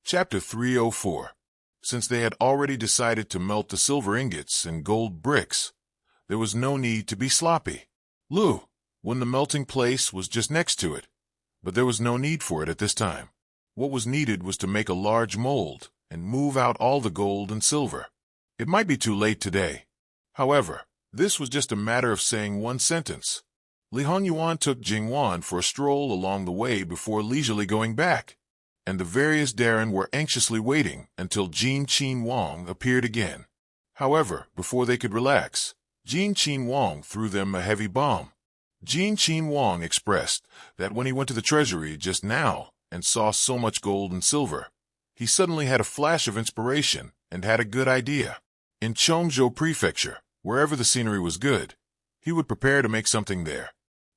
Chapter 304. Since they had already decided to melt the silver ingots and gold bricks, there was no need to be sloppy. When the melting place was just next to it, but there was no need for it at this time. What was needed was to make a large mold and move out all the gold and silver. It might be too late today. However, this was just a matter of saying one sentence. Li Honyuan took Jingwan for a stroll along the way before leisurely going back, and the various Darren were anxiously waiting until Jin Wang appeared again. However, before they could relax, Jin Wang threw them a heavy bomb. Jin Wang expressed that when he went to the treasury just now and saw so much gold and silver, he suddenly had a flash of inspiration and had a good idea. In Chongzhou Prefecture, wherever the scenery was good, he would prepare to make something there.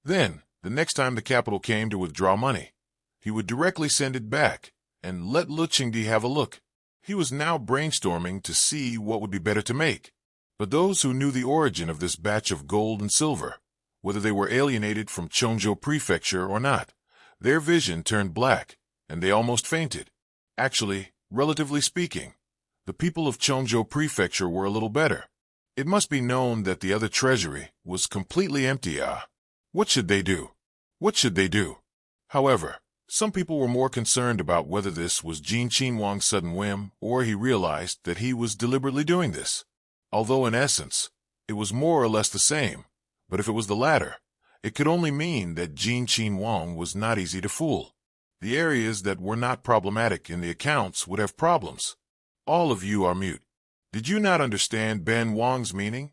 Then, the next time the capital came to withdraw money, he would directly send it back and let Luqingdi have a look. He was now brainstorming to see what would be better to make. But those who knew the origin of this batch of gold and silver, whether they were alienated from Chongzhou Prefecture or not, their vision turned black, and they almost fainted. Actually, relatively speaking, the people of Chongzhou Prefecture were a little better. It must be known that the other treasury was completely empty. What should they do? What should they do? However, some people were more concerned about whether this was Jin Wang's sudden whim or he realized that he was deliberately doing this. Although in essence, it was more or less the same, but if it was the latter, it could only mean that Jin Wang was not easy to fool. The areas that were not problematic in the accounts would have problems. All of you are mute. Did you not understand Ben Wang's meaning?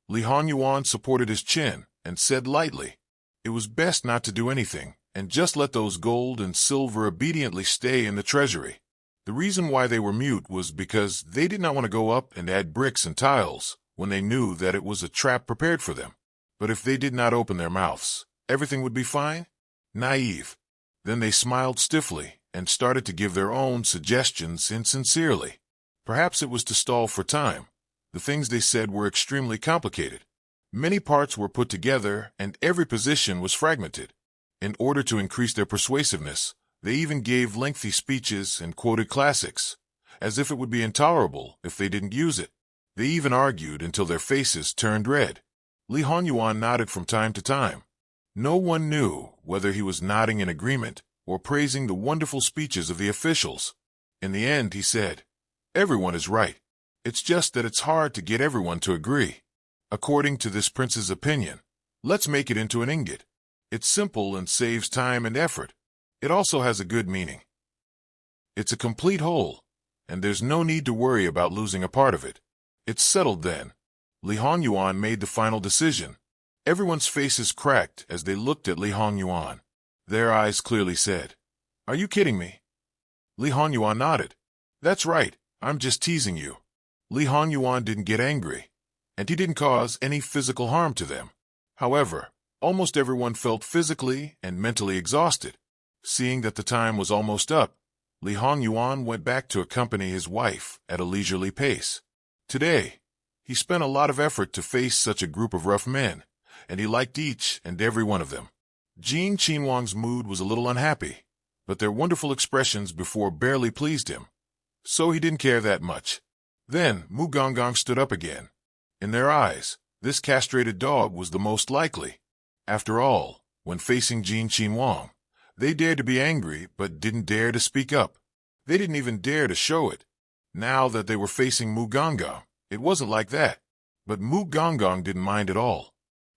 Li Honyuan supported his chin and said lightly, it was best not to do anything and just let those gold and silver obediently stay in the treasury. The reason why they were mute was because they did not want to go up and add bricks and tiles when they knew that it was a trap prepared for them. But if they did not open their mouths, everything would be fine? Naive. Then they smiled stiffly and started to give their own suggestions insincerely. Perhaps it was to stall for time. The things they said were extremely complicated. Many parts were put together and every position was fragmented. In order to increase their persuasiveness, they even gave lengthy speeches and quoted classics, as if it would be intolerable if they didn't use it. They even argued until their faces turned red. Li Honyuan nodded from time to time. No one knew whether he was nodding in agreement or praising the wonderful speeches of the officials. In the end, he said, everyone is right. It's just that it's hard to get everyone to agree. According to this prince's opinion, let's make it into an ingot. It's simple and saves time and effort. It also has a good meaning. It's a complete whole, and there's no need to worry about losing a part of it. It's settled then. Li Honyuan made the final decision. Everyone's faces cracked as they looked at Li Honyuan. Their eyes clearly said, are you kidding me? Li Honyuan nodded. That's right, I'm just teasing you. Li Honyuan didn't get angry, and he didn't cause any physical harm to them. However, almost everyone felt physically and mentally exhausted. Seeing that the time was almost up, Li Honyuan went back to accompany his wife at a leisurely pace. Today, he spent a lot of effort to face such a group of rough men, and he liked each and every one of them. Jin Wang's mood was a little unhappy, but their wonderful expressions before barely pleased him, so he didn't care that much. Then Mu Gongong stood up again. In their eyes, this castrated dog was the most likely. After all, when facing Jin Wang, they dared to be angry but didn't dare to speak up. They didn't even dare to show it. Now that they were facing Mu Gongong, it wasn't like that. But Mu Gongong didn't mind at all.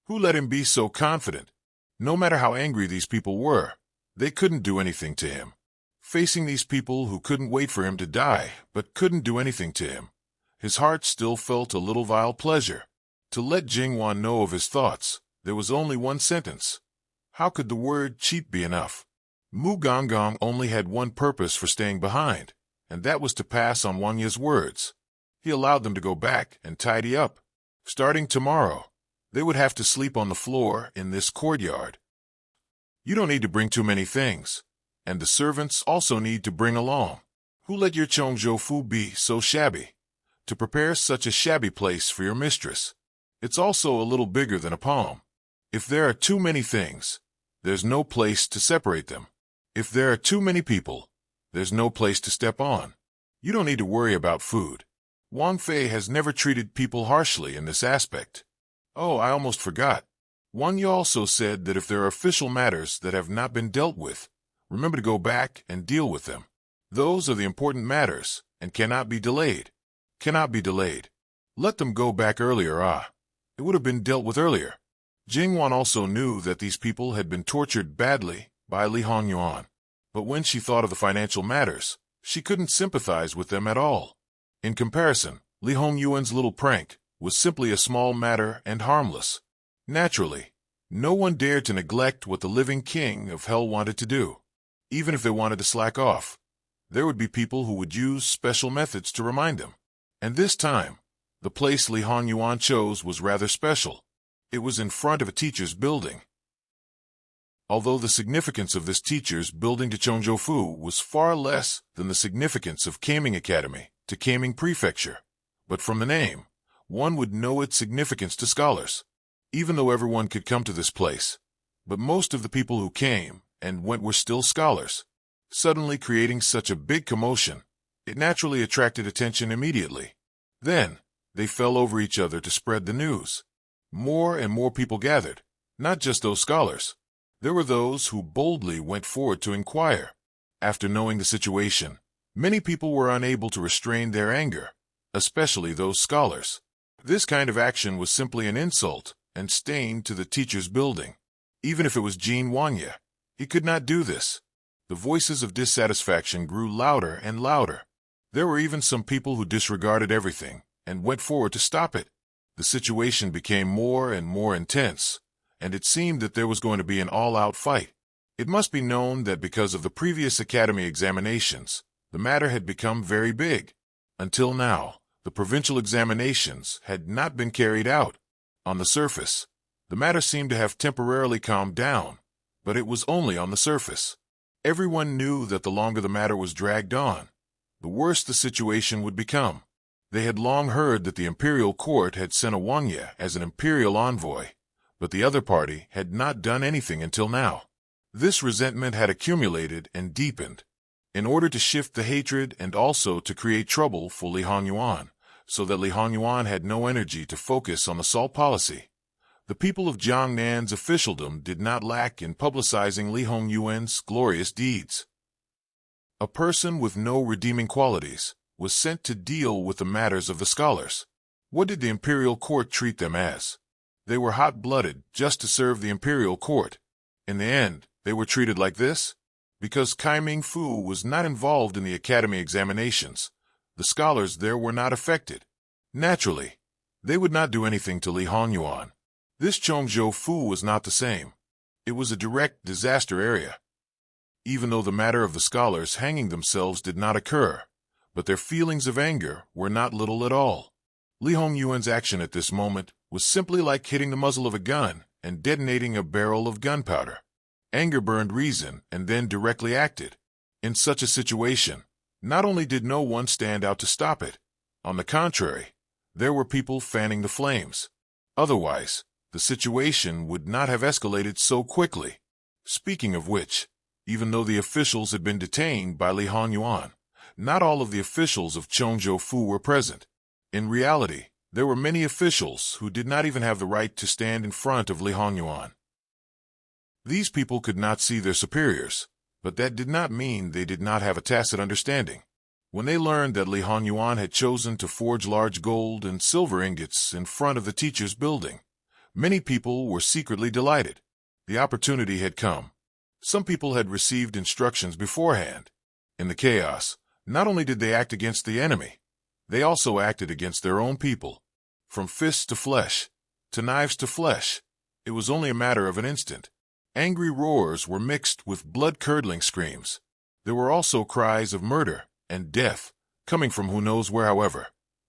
Who let him be so confident? No matter how angry these people were, they couldn't do anything to him. Facing these people who couldn't wait for him to die but couldn't do anything to him, his heart still felt a little vile pleasure. To let Jingwan know of his thoughts, there was only one sentence. How could the word cheap be enough? Mu Gongong only had one purpose for staying behind, and that was to pass on Wang Ye's words. He allowed them to go back and tidy up. Starting tomorrow, they would have to sleep on the floor in this courtyard. You don't need to bring too many things, and the servants also need to bring along. Who let your Chongzhou Fu be so shabby? To prepare such a shabby place for your mistress. It's also a little bigger than a palm. If there are too many things, there's no place to separate them. If there are too many people, There's no place to step on. You don't need to worry about food. Wang Fei has never treated people harshly in this aspect. Oh, I almost forgot. Wang Yu also said that if there are official matters that have not been dealt with, remember to go back and deal with them. Those are the important matters and cannot be delayed. Cannot be delayed. Let them go back earlier. It would have been dealt with earlier. Jingwan also knew that these people had been tortured badly by Li Hongyuan, but when she thought of the financial matters, she couldn't sympathize with them at all. In comparison, Li Hongyuan's little prank was simply a small matter and harmless. Naturally, no one dared to neglect what the living king of hell wanted to do. Even if they wanted to slack off, there would be people who would use special methods to remind them. And this time, the place Li Hongyuan chose was rather special. It was in front of a teacher's building. Although the significance of this teacher's building to Chongzhoufu was far less than the significance of Kaming Academy to Kaming Prefecture, but from the name, one would know its significance to scholars. Even though everyone could come to this place, but most of the people who came and went were still scholars. Suddenly creating such a big commotion, it naturally attracted attention immediately. Then, they fell over each other to spread the news. More and more people gathered, not just those scholars. There were those who boldly went forward to inquire. After knowing the situation, many people were unable to restrain their anger, especially those scholars. This kind of action was simply an insult and stain to the teacher's building. Even if it was Jin Wangya, he could not do this. The voices of dissatisfaction grew louder and louder. There were even some people who disregarded everything and went forward to stop it. The situation became more and more intense, and it seemed that there was going to be an all-out fight. It must be known that because of the previous academy examinations, the matter had become very big. Until now, the provincial examinations had not been carried out. On the surface, the matter seemed to have temporarily calmed down, but it was only on the surface. Everyone knew that the longer the matter was dragged on, the worse the situation would become. They had long heard that the imperial court had sent a Wangya as an imperial envoy, but the other party had not done anything until now. This resentment had accumulated and deepened. In order to shift the hatred and also to create trouble for Li Hongyuan, so that Li Hongyuan had no energy to focus on the salt policy, the people of Jiangnan's officialdom did not lack in publicizing Li Hongyuan's glorious deeds. A person with no redeeming qualities was sent to deal with the matters of the scholars. What did the imperial court treat them as? They were hot-blooded just to serve the imperial court. In the end, they were treated like this? Because Kaiming Fu was not involved in the academy examinations, the scholars there were not affected. Naturally, they would not do anything to Li Hongyuan. This Chongzhoufu was not the same. It was a direct disaster area. Even though the matter of the scholars hanging themselves did not occur, but their feelings of anger were not little at all. Li Hongyuan's action at this moment was simply like hitting the muzzle of a gun and detonating a barrel of gunpowder. Anger burned reason and then directly acted. In such a situation, not only did no one stand out to stop it, on the contrary, there were people fanning the flames. Otherwise, the situation would not have escalated so quickly. Speaking of which, even though the officials had been detained by Li Hongyuan, not all of the officials of Chongzhoufu were present. In reality, there were many officials who did not even have the right to stand in front of Li Hongyuan. These people could not see their superiors, but that did not mean they did not have a tacit understanding. When they learned that Li Hongyuan had chosen to forge large gold and silver ingots in front of the teacher's building, many people were secretly delighted. The opportunity had come. Some people had received instructions beforehand. In the chaos, not only did they act against the enemy, they also acted against their own people. From fists to flesh, to knives to flesh, it was only a matter of an instant. Angry roars were mixed with blood-curdling screams. There were also cries of murder and death, coming from who knows where. However,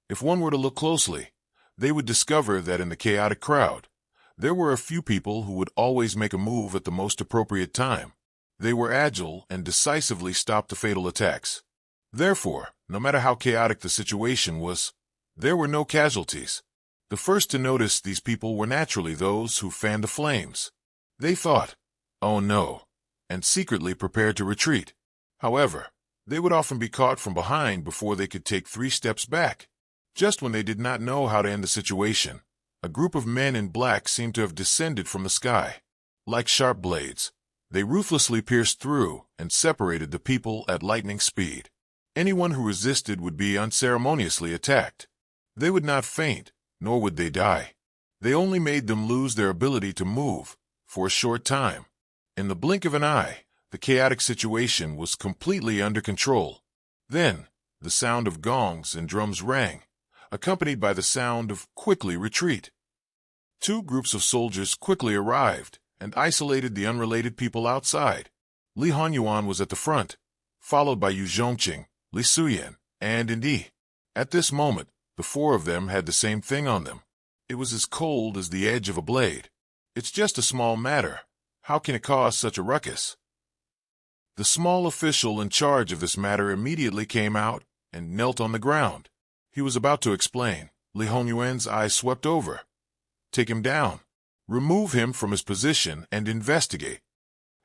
if one were to look closely, they would discover that in the chaotic crowd, there were a few people who would always make a move at the most appropriate time. They were agile and decisively stopped the fatal attacks. Therefore, no matter how chaotic the situation was, there were no casualties. The first to notice these people were naturally those who fanned the flames. They thought, "Oh no," and secretly prepared to retreat. However, They would often be caught from behind before they could take 3 steps back. Just when they did not know how to end the situation, a group of men in black seemed to have descended from the sky. Like sharp blades, they ruthlessly pierced through and separated the people at lightning speed. Anyone who resisted would be unceremoniously attacked. They would not faint, nor would they die. They only made them lose their ability to move for a short time. In the blink of an eye, the chaotic situation was completely under control. Then, the sound of gongs and drums rang, accompanied by the sound of quickly retreat. 2 groups of soldiers quickly arrived and isolated the unrelated people outside. Li Honyuan was at the front, followed by Yu Zhongqing, Li Suyan, and Indi. At this moment, the 4 of them had the same thing on them. It was as cold as the edge of a blade. It's just a small matter. How can it cause such a ruckus? The small official in charge of this matter immediately came out and knelt on the ground. He was about to explain. Li Honyuan's eyes swept over. Take him down. Remove him from his position and investigate.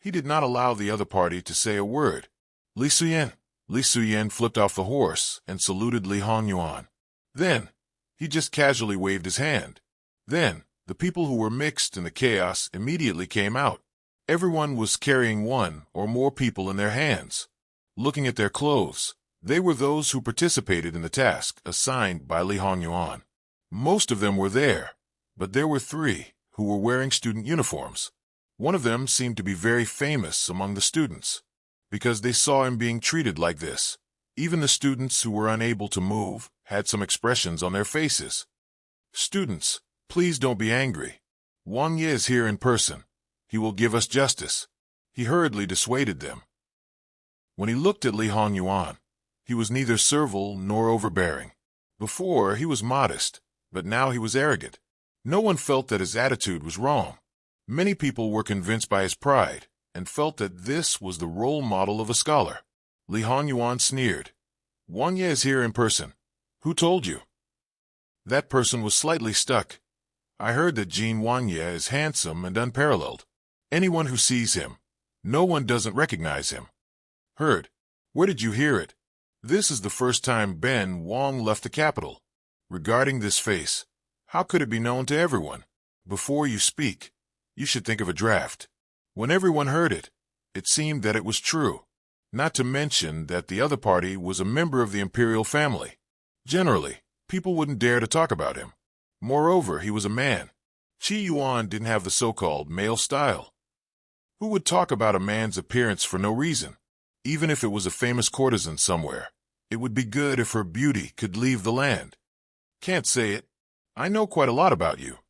He did not allow the other party to say a word. Li Suyan flipped off the horse and saluted Li Honyuan. Then, he just casually waved his hand. Then, the people who were mixed in the chaos immediately came out. Everyone was carrying 1 or more people in their hands. Looking at their clothes, they were those who participated in the task assigned by Li Honyuan. Most of them were there, but there were 3 who were wearing student uniforms. One of them seemed to be very famous among the students, because they saw him being treated like this. Even the students who were unable to move had some expressions on their faces. Students, please don't be angry. Wang Ye is here in person. He will give us justice. He hurriedly dissuaded them. When he looked at Li Honyuan, he was neither servile nor overbearing. Before, he was modest, but now he was arrogant. No one felt that his attitude was wrong. Many people were convinced by his pride and felt that this was the role model of a scholar. Li Honyuan sneered. Wang Ye is here in person. Who told you? That person was slightly stuck. I heard that Jin Wang Ye is handsome and unparalleled. Anyone who sees him, no one doesn't recognize him. Heard. Where did you hear it? This is the first time Ben Wang left the capital. Regarding this face, how could it be known to everyone? Before you speak, you should think of a draft. When everyone heard it, it seemed that it was true. Not to mention that the other party was a member of the imperial family. Generally, people wouldn't dare to talk about him. Moreover, he was a man. Qi Yuan didn't have the so-called male style. Who would talk about a man's appearance for no reason? Even if it was a famous courtesan somewhere, it would be good if her beauty could leave the land. Can't say it. I know quite a lot about you,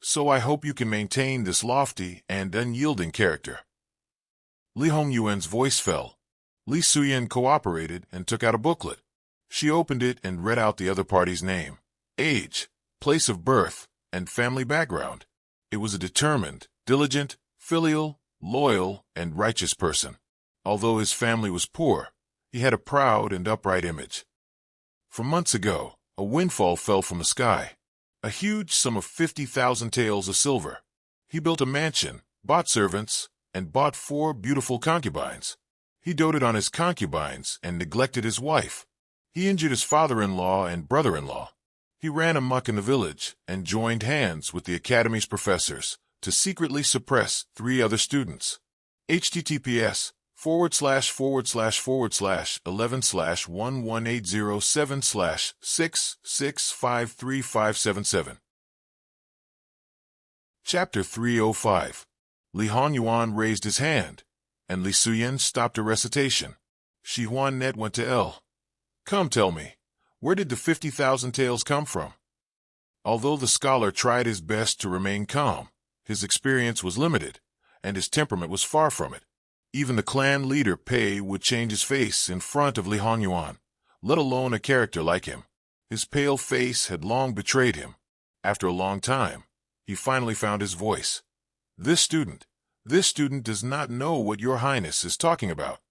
so I hope you can maintain this lofty and unyielding character. Li Hongyuan's voice fell. Li Suyan cooperated and took out a booklet. She opened it and read out the other party's name, age, place of birth, and family background. It was a determined, diligent, filial, loyal, and righteous person. Although his family was poor, he had a proud and upright image. For months ago, a windfall fell from the sky. A huge sum of 50,000 taels of silver. He built a mansion, bought servants, and bought 4 beautiful concubines. He doted on his concubines and neglected his wife. He injured his father-in-law and brother-in-law. He ran amok in the village and joined hands with the academy's professors to secretly suppress 3 other students. https://11/11807/6653577. Chapter 305. Li Honyuan raised his hand, and Li Suyan stopped her recitation. Shi Huan-net went to L. Come tell me, where did the 50,000 taels come from? Although the scholar tried his best to remain calm, his experience was limited, and his temperament was far from it. Even the clan leader Pei would change his face in front of Li Honyuan, let alone a character like him. His pale face had long betrayed him. After a long time, he finally found his voice. This student does not know what your highness is talking about.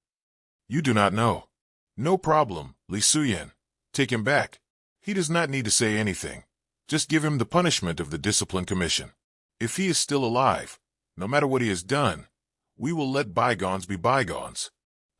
You do not know. No problem, Li Suyan. Take him back. He does not need to say anything. Just give him the punishment of the discipline commission. If he is still alive, no matter what he has done, we will let bygones be bygones.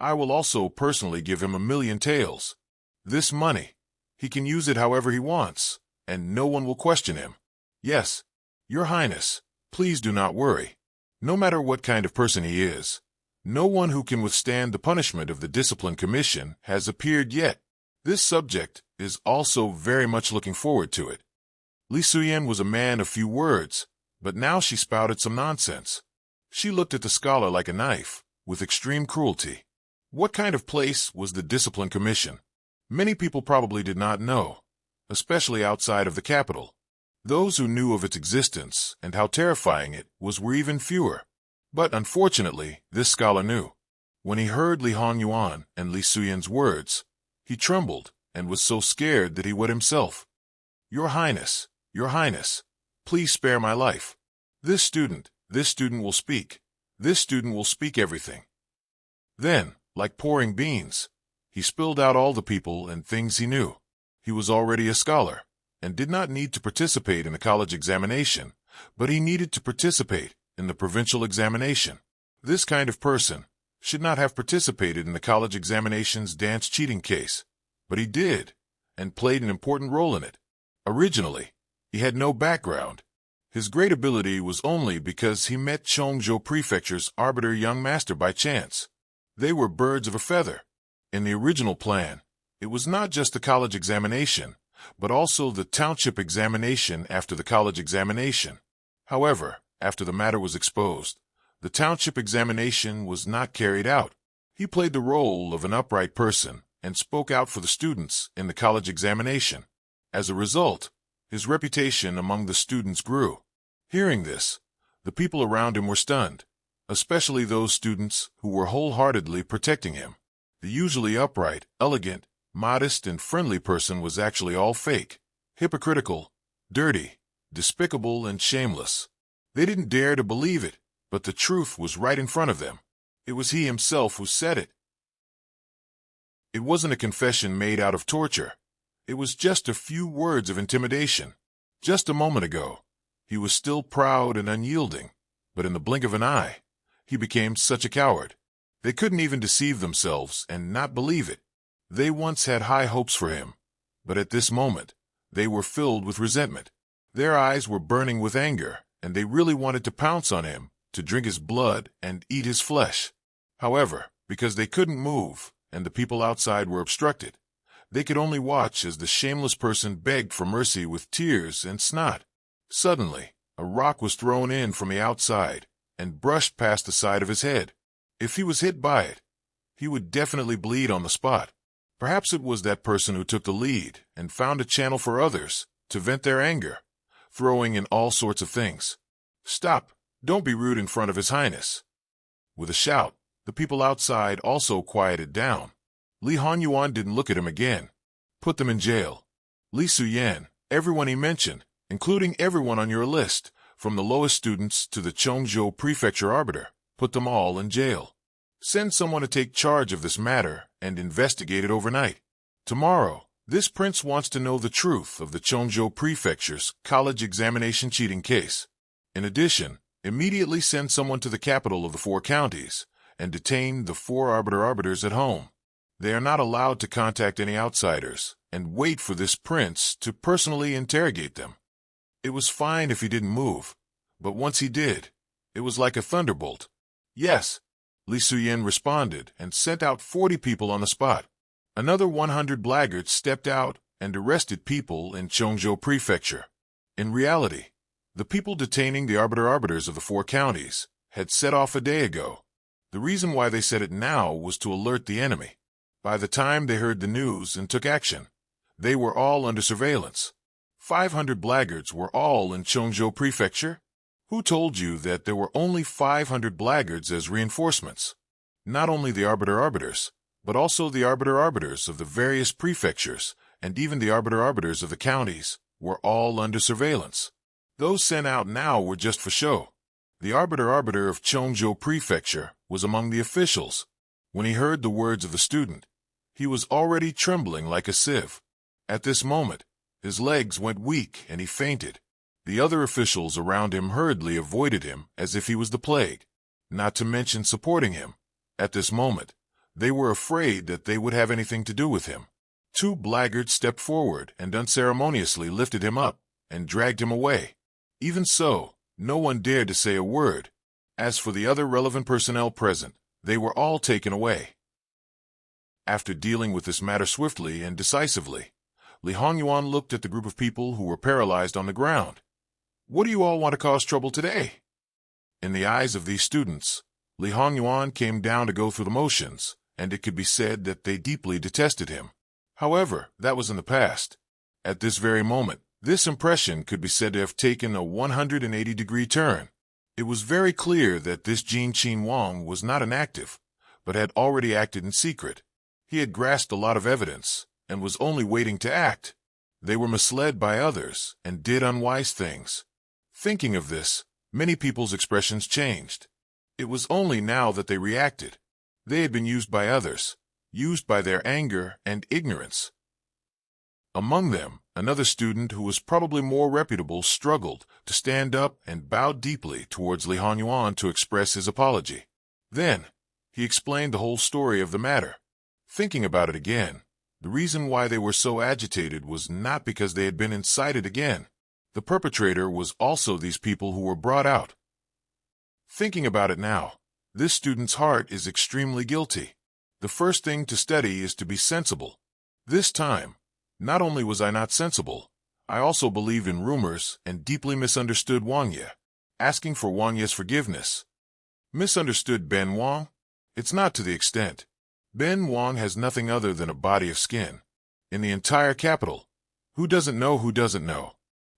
I will also personally give him 1,000,000 taels. This money, he can use it however he wants, and no one will question him. Yes, Your Highness, please do not worry. No matter what kind of person he is, no one who can withstand the punishment of the Discipline Commission has appeared yet. This subject is also very much looking forward to it. Li Suyen was a man of few words, but now she spouted some nonsense. She looked at the scholar like a knife, with extreme cruelty. What kind of place was the Discipline Commission? Many people probably did not know, especially outside of the capital. Those who knew of its existence and how terrifying it was were even fewer. But unfortunately, this scholar knew. When he heard Li Honyuan and Li Suyen's words, he trembled and was so scared that he wet himself. Your Highness, please spare my life. This student will speak. This student will speak everything. Then, like pouring beans, he spilled out all the people and things he knew. He was already a scholar, and did not need to participate in the college examination, but he needed to participate in the provincial examination. This kind of person should not have participated in the college examination's dance cheating case, but he did, and played an important role in it. Originally, he had no background. His great ability was only because he met Chongzhou Prefecture's arbiter young master by chance. They were birds of a feather. In the original plan, it was not just the college examination, but also the township examination after the college examination. However, after the matter was exposed, the township examination was not carried out. He played the role of an upright person and spoke out for the students in the college examination. As a result, his reputation among the students grew. Hearing this, the people around him were stunned, especially those students who were wholeheartedly protecting him. The usually upright, elegant, modest, and friendly person was actually all fake, hypocritical, dirty, despicable, and shameless. They didn't dare to believe it, but the truth was right in front of them. It was he himself who said it. It wasn't a confession made out of torture. It was just a few words of intimidation. Just a moment ago, he was still proud and unyielding, but in the blink of an eye, he became such a coward. They couldn't even deceive themselves and not believe it. They once had high hopes for him, but at this moment, they were filled with resentment. Their eyes were burning with anger, and they really wanted to pounce on him, to drink his blood and eat his flesh. However, because they couldn't move, and the people outside were obstructed, they could only watch as the shameless person begged for mercy with tears and snot. Suddenly, a rock was thrown in from the outside and brushed past the side of his head. If he was hit by it, he would definitely bleed on the spot. Perhaps it was that person who took the lead and found a channel for others to vent their anger, throwing in all sorts of things. Stop! Don't be rude in front of His Highness. With a shout, the people outside also quieted down. Li Honyuan didn't look at him again. Put them in jail. Li Suyen, everyone he mentioned, including everyone on your list, from the lowest students to the Chongzhou Prefecture arbiter, put them all in jail. Send someone to take charge of this matter and investigate it overnight. Tomorrow, this prince wants to know the truth of the Chongzhou Prefecture's college examination cheating case. In addition, immediately send someone to the capital of the 4 counties and detain the 4 arbiters at home. They are not allowed to contact any outsiders and wait for this prince to personally interrogate them. It was fine if he didn't move, but once he did, it was like a thunderbolt. Yes, Li Suyen responded and sent out 40 people on the spot. Another 100 blackguards stepped out and arrested people in Chongzhou Prefecture. In reality, the people detaining the arbiters of the 4 counties had set off a day ago. The reason why they said it now was to alert the enemy. By the time they heard the news and took action, they were all under surveillance. 500 blackguards were all in Chongzhou Prefecture? Who told you that there were only 500 blackguards as reinforcements? Not only the arbiters, but also the arbiters of the various prefectures, and even the arbiters of the counties, were all under surveillance. Those sent out now were just for show. The arbiter of Chongzhou Prefecture was among the officials. When he heard the words of the student, he was already trembling like a sieve. At this moment, his legs went weak and he fainted. The other officials around him hurriedly avoided him as if he was the plague, not to mention supporting him. At this moment, They were afraid that they would have anything to do with him. Two blaggards stepped forward and unceremoniously lifted him up and dragged him away. Even so, no one dared to say a word. As for the other relevant personnel present, they were all taken away. After dealing with this matter swiftly and decisively, Li Hongyuan looked at the group of people who were paralyzed on the ground. "What do you all want to cause trouble today?" In the eyes of these students, Li Hongyuan came down to go through the motions, and it could be said that they deeply detested him. However, that was in the past. At this very moment, this impression could be said to have taken a 180-degree turn. It was very clear that this Enchanting Wang was not inactive, but had already acted in secret. He had grasped a lot of evidence, and was only waiting to act. They were misled by others, and did unwise things. Thinking of this, many people's expressions changed. It was only now that they reacted. They had been used by others, used by their anger and ignorance. Among them, another student who was probably more reputable struggled to stand up and bowed deeply towards Li Hongyuan to express his apology. Then, he explained the whole story of the matter. Thinking about it again, the reason why they were so agitated was not because they had been incited again. The perpetrator was also these people who were brought out. Thinking about it now, this student's heart is extremely guilty. The first thing to study is to be sensible. This time, not only was I not sensible, I also believed in rumors and deeply misunderstood Wang Ye, asking for Wang Ye's forgiveness. Misunderstood Ben Wang? It's not to the extent. Ben Wang has nothing other than a body of skin. In the entire capital, who doesn't know who doesn't know?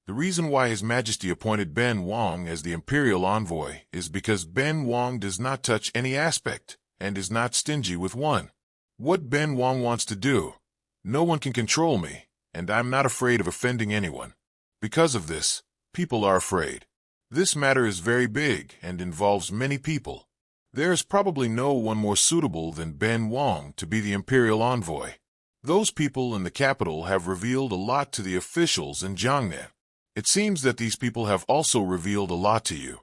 The reason why His Majesty appointed Ben Wang as the imperial envoy is because Ben Wang does not touch any aspect and is not stingy with one. What Ben Wang wants to do, no one can control me, and I'm not afraid of offending anyone. Because of this, people are afraid. This matter is very big and involves many people. There is probably no one more suitable than Ben Wang to be the imperial envoy. Those people in the capital have revealed a lot to the officials in Jiangnan. It seems that these people have also revealed a lot to you.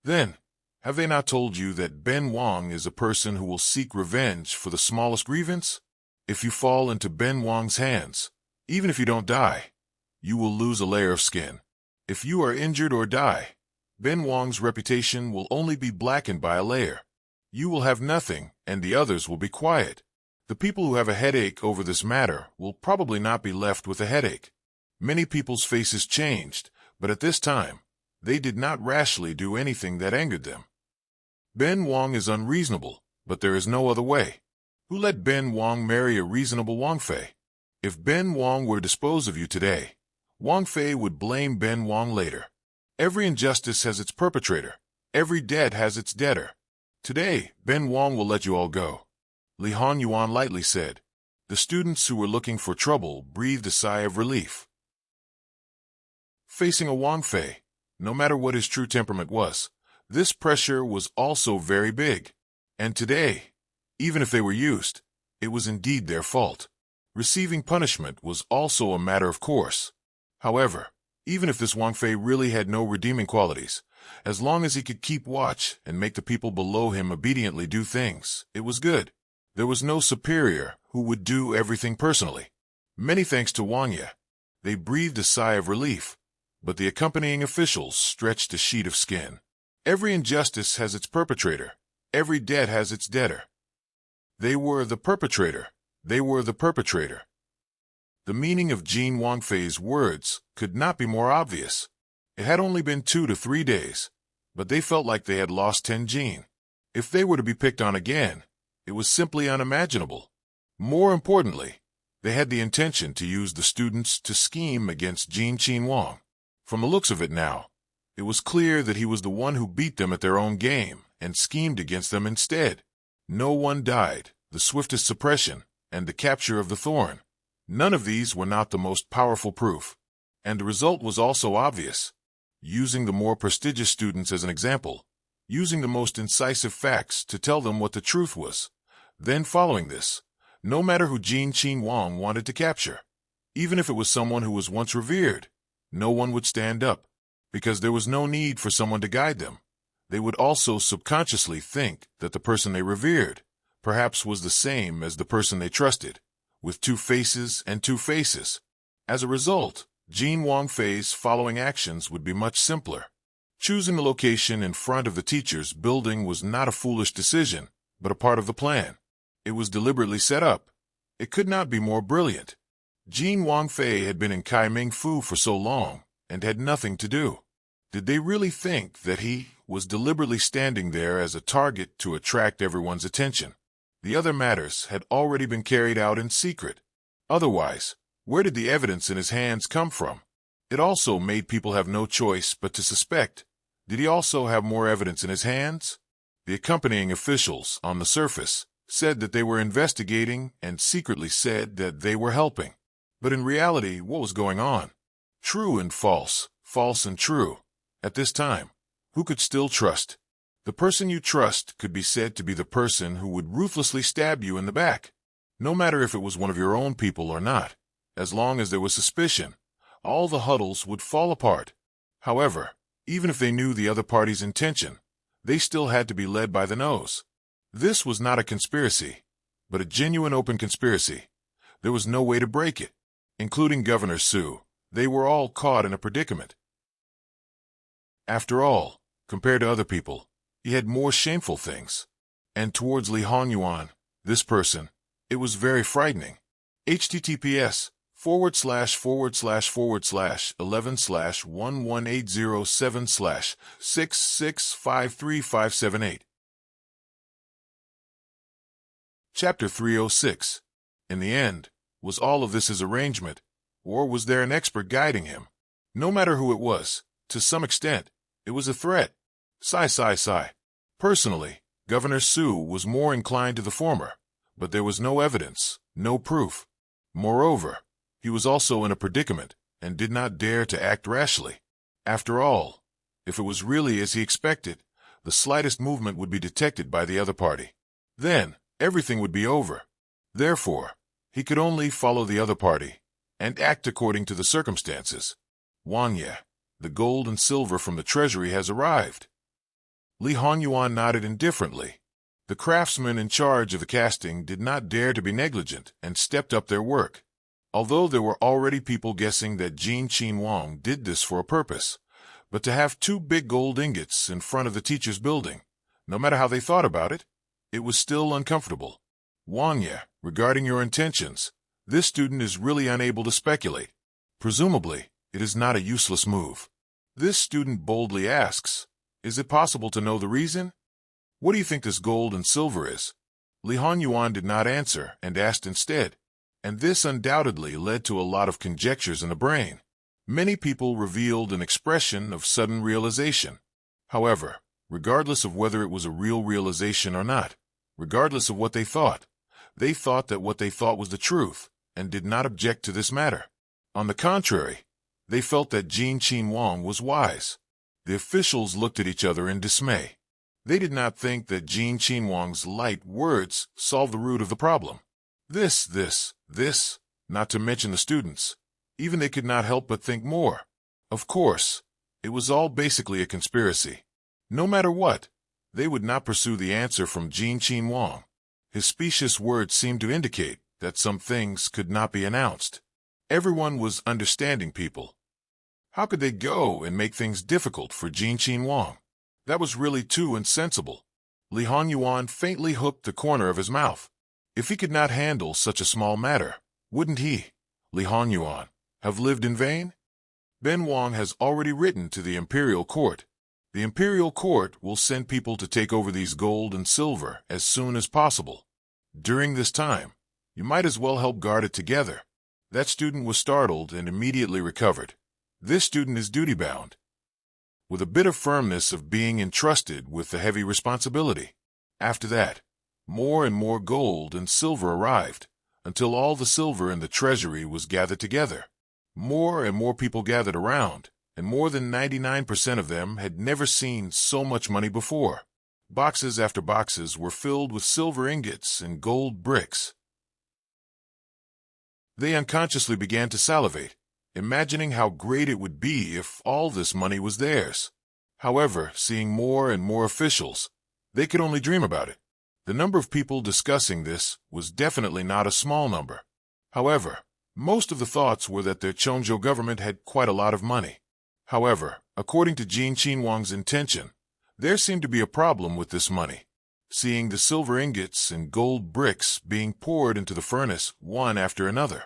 Then, have they not told you that Ben Wang is a person who will seek revenge for the smallest grievance? If you fall into Ben Wang's hands, even if you don't die, you will lose a layer of skin. If you are injured or die, Ben Wang's reputation will only be blackened by a layer. You will have nothing, and the others will be quiet. The people who have a headache over this matter will probably not be left with a headache. Many people's faces changed, but at this time, they did not rashly do anything that angered them. Ben Wang is unreasonable, but there is no other way. Who let Ben Wang marry a reasonable Wang Fei? If Ben Wang were to dispose of you today, Wang Fei would blame Ben Wang later. Every injustice has its perpetrator. Every debt has its debtor. Today, Ben Wang will let you all go. Li Hongyuan lightly said. The students who were looking for trouble breathed a sigh of relief. Facing a Wang Fei, no matter what his true temperament was, this pressure was also very big. And today, even if they were used, it was indeed their fault. Receiving punishment was also a matter of course. However, even if this Wang Fei really had no redeeming qualities, as long as he could keep watch and make the people below him obediently do things, it was good. There was no superior who would do everything personally. Many thanks to Wang Ye. They breathed a sigh of relief, but the accompanying officials stretched a sheet of skin. Every injustice has its perpetrator. Every debt has its debtor. They were the perpetrator. They were the perpetrator. The meaning of Jin Wang Fei's words could not be more obvious. It had only been 2 to 3 days, but they felt like they had lost 10 Jin. If they were to be picked on again, it was simply unimaginable. More importantly, they had the intention to use the students to scheme against Enchanting Wang. From the looks of it now, it was clear that he was the one who beat them at their own game and schemed against them instead. No one died, the swiftest suppression, and the capture of the thorn. None of these were not the most powerful proof. And the result was also obvious. Using the more prestigious students as an example, using the most incisive facts to tell them what the truth was. Then following this, no matter who Enchanting Wang wanted to capture, even if it was someone who was once revered, no one would stand up, because there was no need for someone to guide them. They would also subconsciously think that the person they revered, perhaps was the same as the person they trusted, with two faces and two faces. As a result, Jean Wang Fei's following actions would be much simpler. Choosing the location in front of the teacher's building was not a foolish decision, but a part of the plan. It was deliberately set up. It could not be more brilliant. Jean Wang Fei had been in Kaiming Fu for so long and had nothing to do. Did they really think that he was deliberately standing there as a target to attract everyone's attention? The other matters had already been carried out in secret. Otherwise, where did the evidence in his hands come from? It also made people have no choice but to suspect. Did he also have more evidence in his hands? The accompanying officials, on the surface, said that they were investigating and secretly said that they were helping. But in reality, what was going on? True and false, false and true. At this time, who could still trust? The person you trust could be said to be the person who would ruthlessly stab you in the back. No matter if it was one of your own people or not, as long as there was suspicion, all the huddles would fall apart. However, even if they knew the other party's intention, they still had to be led by the nose. This was not a conspiracy, but a genuine open conspiracy. There was no way to break it. Including Governor Su, they were all caught in a predicament. After all, compared to other people, he had more shameful things. And towards Li Hongyuan, this person, it was very frightening. https://11/11807/6653578. Chapter 306. In the end, was all of this his arrangement, or was there an expert guiding him? No matter who it was, to some extent, it was a threat. Sigh. Personally, Governor Su was more inclined to the former, but there was no evidence, no proof. Moreover, he was also in a predicament and did not dare to act rashly. After all, if it was really as he expected, the slightest movement would be detected by the other party. Then, everything would be over. Therefore, he could only follow the other party and act according to the circumstances. Wang Ye, the gold and silver from the treasury has arrived. Li Hongyuan nodded indifferently. The craftsmen in charge of the casting did not dare to be negligent and stepped up their work. Although there were already people guessing that Jean Qin Wang did this for a purpose, but to have two big gold ingots in front of the teacher's building, no matter how they thought about it, it was still uncomfortable. Wang Ye, regarding your intentions, this student is really unable to speculate. Presumably, it is not a useless move. This student boldly asks, is it possible to know the reason? What do you think this gold and silver is? Li Hongyuan did not answer and asked instead, and this undoubtedly led to a lot of conjectures in the brain. Many people revealed an expression of sudden realization. However, regardless of whether it was a real realization or not, regardless of what they thought that what they thought was the truth, and did not object to this matter. On the contrary, they felt that Jean Qin Wang was wise. The officials looked at each other in dismay. They did not think that Jean Qin Wang's light words solved the root of the problem. This, not to mention the students. Even they could not help but think more. Of course, it was all basically a conspiracy. No matter what, they would not pursue the answer from Jean Qin Wang. His specious words seemed to indicate that some things could not be announced. Everyone was understanding people. How could they go and make things difficult for Jean Qin Wang? That was really too insensible. Li Hongyuan faintly hooked the corner of his mouth. If he could not handle such a small matter, wouldn't he, Li Hongyuan, have lived in vain? Ben Wang has already written to the Imperial Court. The Imperial Court will send people to take over these gold and silver as soon as possible. During this time, you might as well help guard it together. That student was startled and immediately recovered. This student is duty-bound, with a bit of firmness of being entrusted with the heavy responsibility. After that, more and more gold and silver arrived, until all the silver in the treasury was gathered together. More and more people gathered around, and more than 99% of them had never seen so much money before. Boxes after boxes were filled with silver ingots and gold bricks. They unconsciously began to salivate, imagining how great it would be if all this money was theirs. However, seeing more and more officials, they could only dream about it. The number of people discussing this was definitely not a small number. However, most of the thoughts were that the Chongzhou government had quite a lot of money. However, according to Jin Wang's intention, there seemed to be a problem with this money. Seeing the silver ingots and gold bricks being poured into the furnace one after another,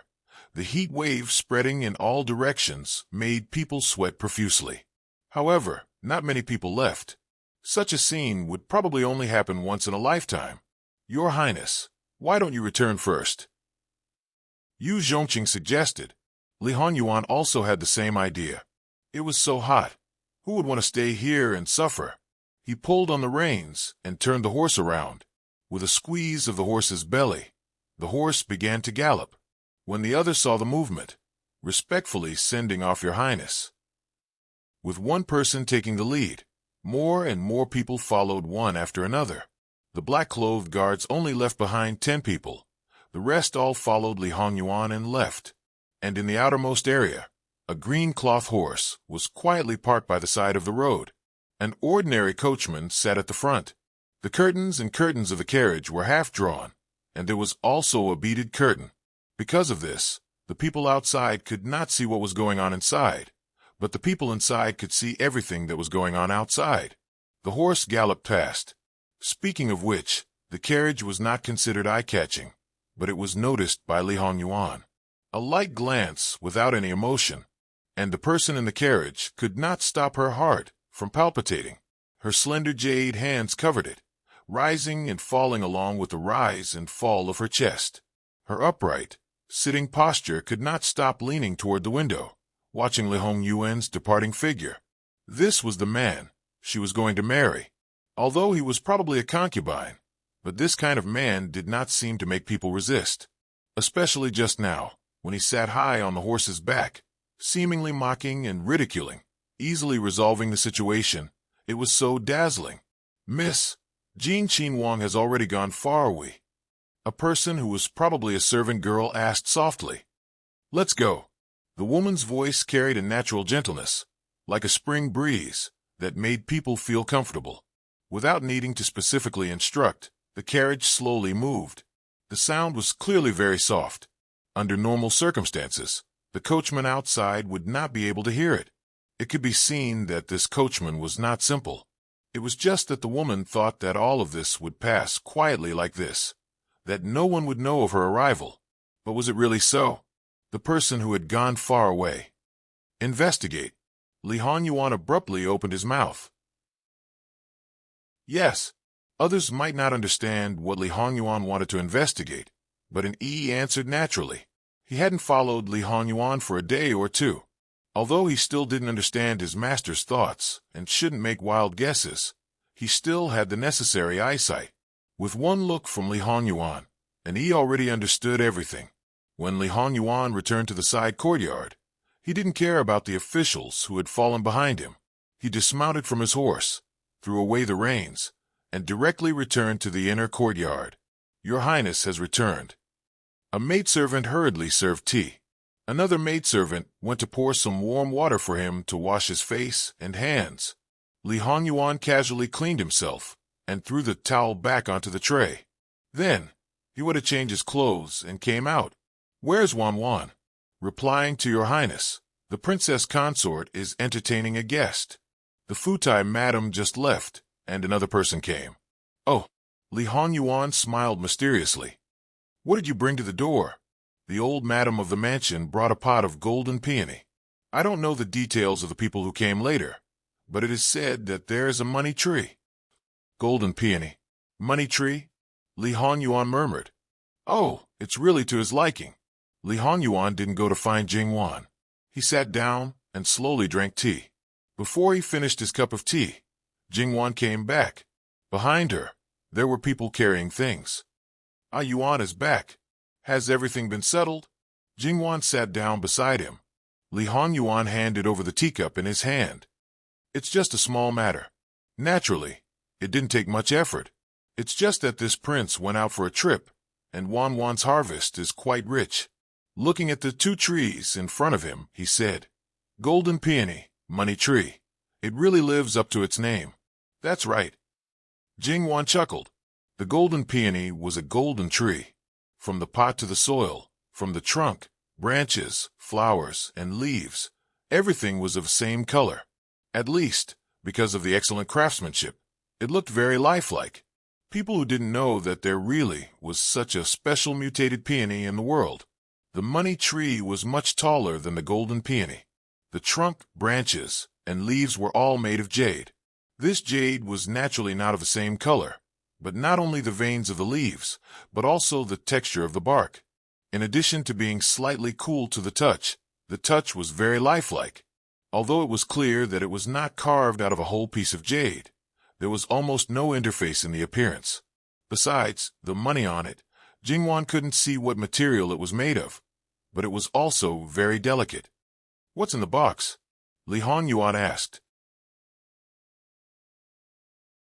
the heat wave spreading in all directions made people sweat profusely. However, not many people left. Such a scene would probably only happen once in a lifetime. Your Highness, why don't you return first? Yu Zhongqing suggested. Li Honyuan also had the same idea. It was so hot. Who would want to stay here and suffer? He pulled on the reins and turned the horse around. With a squeeze of the horse's belly, the horse began to gallop. When the others saw the movement, respectfully sending off your highness. With one person taking the lead, more and more people followed one after another. The black-clothed guards only left behind 10 people. The rest all followed Li Honyuan and left. And in the outermost area, a green cloth horse was quietly parked by the side of the road. An ordinary coachman sat at the front. The curtains and curtains of the carriage were half drawn, and there was also a beaded curtain. Because of this, the people outside could not see what was going on inside, but the people inside could see everything that was going on outside. The horse galloped past. Speaking of which, the carriage was not considered eye-catching, but it was noticed by Li Honyuan. A light glance without any emotion, and the person in the carriage could not stop her heart from palpitating. Her slender jade hands covered it, rising and falling along with the rise and fall of her chest. Her upright, sitting posture could not stop leaning toward the window, watching Li Hongyuan's departing figure. This was the man she was going to marry. Although he was probably a concubine, but this kind of man did not seem to make people resist. Especially just now, when he sat high on the horse's back, seemingly mocking and ridiculing, easily resolving the situation. It was so dazzling. Miss, Jin Wang has already gone far away. A person who was probably a servant girl asked softly. Let's go. The woman's voice carried a natural gentleness, like a spring breeze, that made people feel comfortable. Without needing to specifically instruct, the carriage slowly moved. The sound was clearly very soft. Under normal circumstances, the coachman outside would not be able to hear it. It could be seen that this coachman was not simple. It was just that the woman thought that all of this would pass quietly like this, that no one would know of her arrival. But was it really so? The person who had gone far away. Investigate. Li Honyuan abruptly opened his mouth. Yes, others might not understand what Li Honyuan wanted to investigate, but an E answered naturally. He hadn't followed Li Honyuan for a day or two. Although he still didn't understand his master's thoughts and shouldn't make wild guesses, he still had the necessary eyesight. With one look from Li Honyuan, and he already understood everything. When Li Honyuan returned to the side courtyard, he didn't care about the officials who had fallen behind him. He dismounted from his horse, threw away the reins, and directly returned to the inner courtyard. Your Highness has returned. A maidservant hurriedly served tea. Another maidservant went to pour some warm water for him to wash his face and hands. Li Honyuan casually cleaned himself and threw the towel back onto the tray. Then, he went to change his clothes and came out. Where's Wan? Replying to your highness, the princess consort is entertaining a guest. The Futai madam just left, and another person came. Oh, Li Honyuan smiled mysteriously. What did you bring to the door? The old madam of the mansion brought a pot of golden peony. I don't know the details of the people who came later, but it is said that there is a money tree. Golden peony. Money tree? Li Honyuan murmured. Oh, it's really to his liking. Li Honyuan didn't go to find Jingwan. He sat down and slowly drank tea. Before he finished his cup of tea, Jingwan came back. Behind her, there were people carrying things. Ah Yuan is back. Has everything been settled? Jingwan sat down beside him. Li Honyuan handed over the teacup in his hand. It's just a small matter. Naturally, it didn't take much effort. It's just that this prince went out for a trip, and Wan's harvest is quite rich. Looking at the 2 trees in front of him, he said, Golden peony, money tree. It really lives up to its name. That's right. Jingwan chuckled. The golden peony was a golden tree. From the pot to the soil, from the trunk, branches, flowers, and leaves, everything was of the same color. At least, because of the excellent craftsmanship, it looked very lifelike. People who didn't know that there really was such a special mutated peony in the world. The money tree was much taller than the golden peony. The trunk, branches, and leaves were all made of jade. This jade was naturally not of the same color, but not only the veins of the leaves, but also the texture of the bark. In addition to being slightly cool to the touch was very lifelike. Although it was clear that it was not carved out of a whole piece of jade, there was almost no interface in the appearance. Besides, the money on it, Jingwan couldn't see what material it was made of, but it was also very delicate. "What's in the box?" Li Hongyuan asked.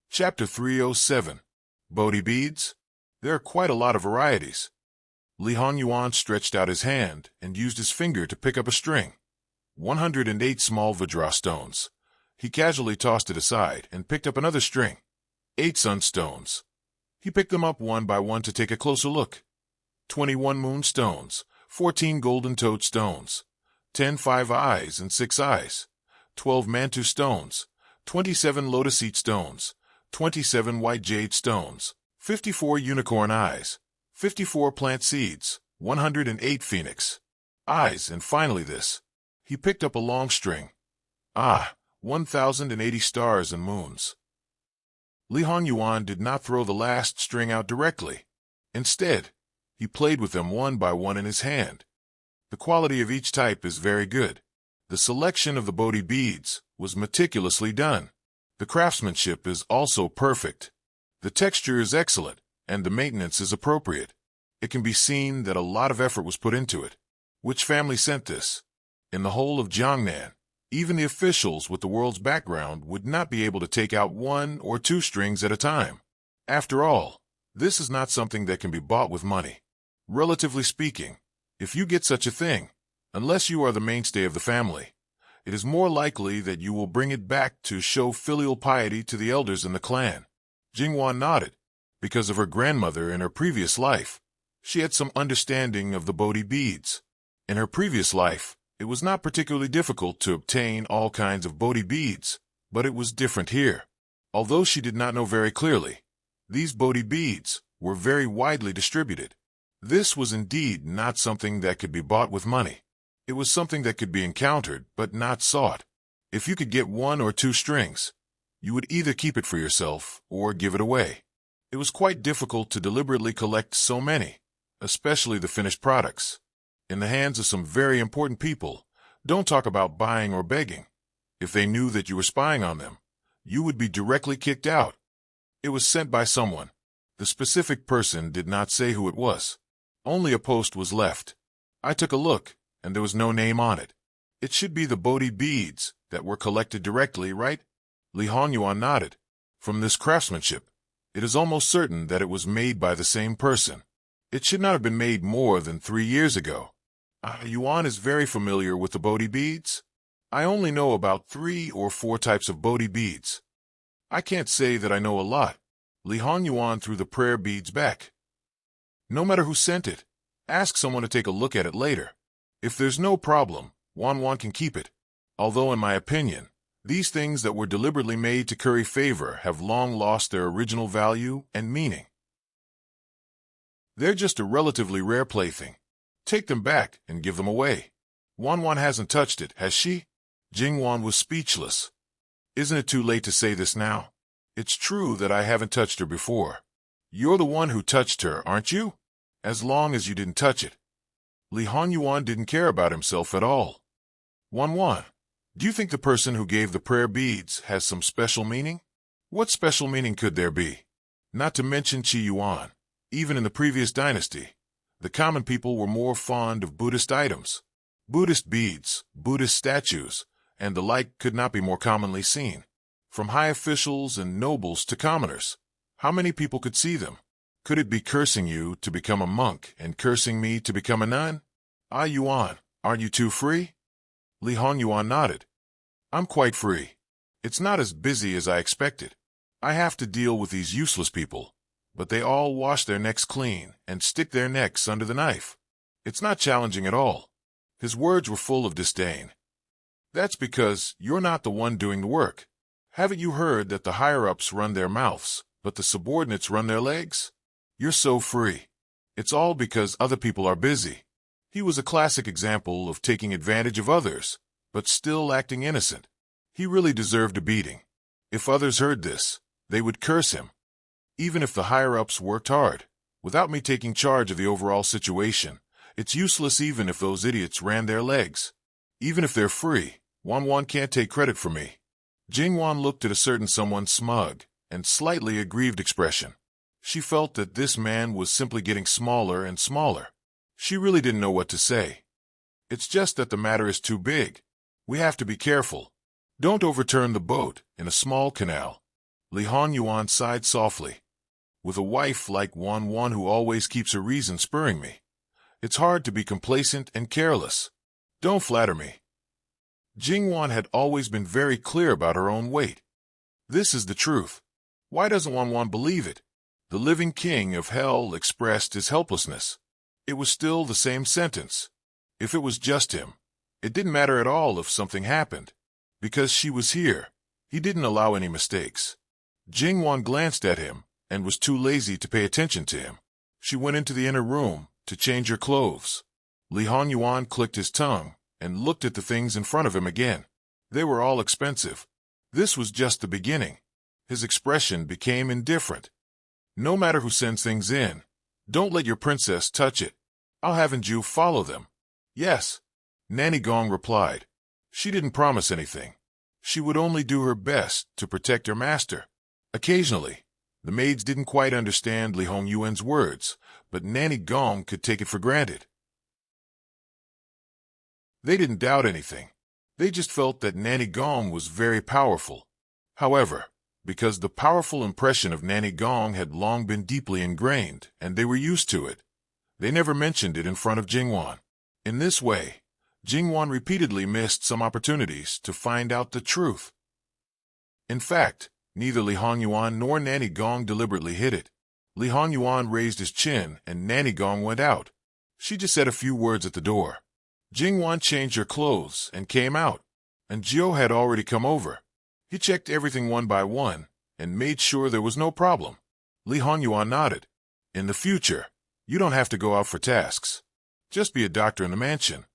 Chapter 307. Bodhi Beads? There are quite a lot of varieties. Li Hongyuan stretched out his hand and used his finger to pick up a string. 108 small Vajra stones. He casually tossed it aside and picked up another string. 8 sunstones. He picked them up one by one to take a closer look. 21 moonstones, 14 golden toad stones, 10 5 eyes and 6 eyes, 12 mantu stones, 27 lotus seed stones, 27 white jade stones, 54 unicorn eyes, 54 plant seeds, 108 phoenix eyes, and finally this. He picked up a long string. 1,080 stars and moons. Li Hongyuan did not throw the last string out directly. Instead, he played with them one by one in his hand. The quality of each type is very good. The selection of the Bodhi beads was meticulously done. The craftsmanship is also perfect. The texture is excellent, and the maintenance is appropriate. It can be seen that a lot of effort was put into it. Which family sent this? In the whole of Jiangnan, even the officials with the world's background would not be able to take out 1 or 2 strings at a time. After all, this is not something that can be bought with money. Relatively speaking, if you get such a thing, unless you are the mainstay of the family, it is more likely that you will bring it back to show filial piety to the elders in the clan. Jingwan nodded. Because of her grandmother in her previous life, she had some understanding of the Bodhi beads. In her previous life, it was not particularly difficult to obtain all kinds of Bodhi beads, but it was different here. Although she did not know very clearly, these Bodhi beads were very widely distributed. This was indeed not something that could be bought with money. It was something that could be encountered but not sought. If you could get 1 or 2 strings, you would either keep it for yourself or give it away. It was quite difficult to deliberately collect so many, especially the finished products. In the hands of some very important people, don't talk about buying or begging. If they knew that you were spying on them, you would be directly kicked out. It was sent by someone. The specific person did not say who it was. Only a post was left. I took a look, and there was no name on it. It should be the Bodhi beads that were collected directly, right? Li Hongyuan nodded. From this craftsmanship, it is almost certain that it was made by the same person. It should not have been made more than 3 years ago. Yuan is very familiar with the Bodhi beads. I only know about 3 or 4 types of Bodhi beads. I can't say that I know a lot. Li Hongyuan threw the prayer beads back. No matter who sent it, ask someone to take a look at it later. If there's no problem, Wan can keep it. Although in my opinion, these things that were deliberately made to curry favor have long lost their original value and meaning. They're just a relatively rare plaything. Take them back and give them away. Wan hasn't touched it, has she? Jingwan was speechless. Isn't it too late to say this now? It's true that I haven't touched her before. You're the one who touched her, aren't you? As long as you didn't touch it. Li Hongyuan didn't care about himself at all. Wan, do you think the person who gave the prayer beads has some special meaning? What special meaning could there be? Not to mention Qi Yuan. Even in the previous dynasty, the common people were more fond of Buddhist items. Buddhist beads, Buddhist statues, and the like could not be more commonly seen. From high officials and nobles to commoners, how many people could see them? Could it be cursing you to become a monk and cursing me to become a nun? Yuan, aren't you too free? Li Hongyuan nodded. I'm quite free. It's not as busy as I expected. I have to deal with these useless people. but they all wash their necks clean and stick their necks under the knife. It's not challenging at all." His words were full of disdain. "That's because you're not the one doing the work. Haven't you heard that the higher-ups run their mouths, but the subordinates run their legs? You're so free. It's all because other people are busy." He was a classic example of taking advantage of others, but still acting innocent. He really deserved a beating. If others heard this, they would curse him. "Even if the higher-ups worked hard, without me taking charge of the overall situation, it's useless even if those idiots ran their legs. Even if they're free, Wan can't take credit for me." Jingwan looked at a certain someone's smug and slightly aggrieved expression. She felt that this man was simply getting smaller and smaller. She really didn't know what to say. "It's just that the matter is too big. We have to be careful. Don't overturn the boat in a small canal." Li Honyuan sighed softly. "With a wife like Wan who always keeps a reason spurring me, it's hard to be complacent and careless. Don't flatter me." Jingwan had always been very clear about her own weight. This is the truth. Why doesn't Wan believe it? The living king of hell expressed his helplessness. It was still the same sentence. If it was just him, it didn't matter at all if something happened. Because she was here, he didn't allow any mistakes. Jingwan glanced at him and was too lazy to pay attention to him. She went into the inner room to change her clothes. Li Honyuan clicked his tongue and looked at the things in front of him again. They were all expensive. This was just the beginning. His expression became indifferent. "No matter who sends things in, don't let your princess touch it. I'll have Anju follow them." "Yes," Nanny Gong replied. She didn't promise anything. She would only do her best to protect her master. Occasionally, the maids didn't quite understand Li Hongyuan's words, but Nanny Gong could take it for granted. They didn't doubt anything. They just felt that Nanny Gong was very powerful. However, because the powerful impression of Nanny Gong had long been deeply ingrained, and they were used to it, they never mentioned it in front of Jingwan. In this way, Jingwan repeatedly missed some opportunities to find out the truth. In fact, neither Li Honyuan nor Nanny Gong deliberately hid it. Li Honyuan raised his chin and Nanny Gong went out. She just said a few words at the door. Jingwan changed her clothes and came out, and Jiu had already come over. He checked everything one by one and made sure there was no problem. Li Honyuan nodded. "In the future, you don't have to go out for tasks. Just be a doctor in the mansion."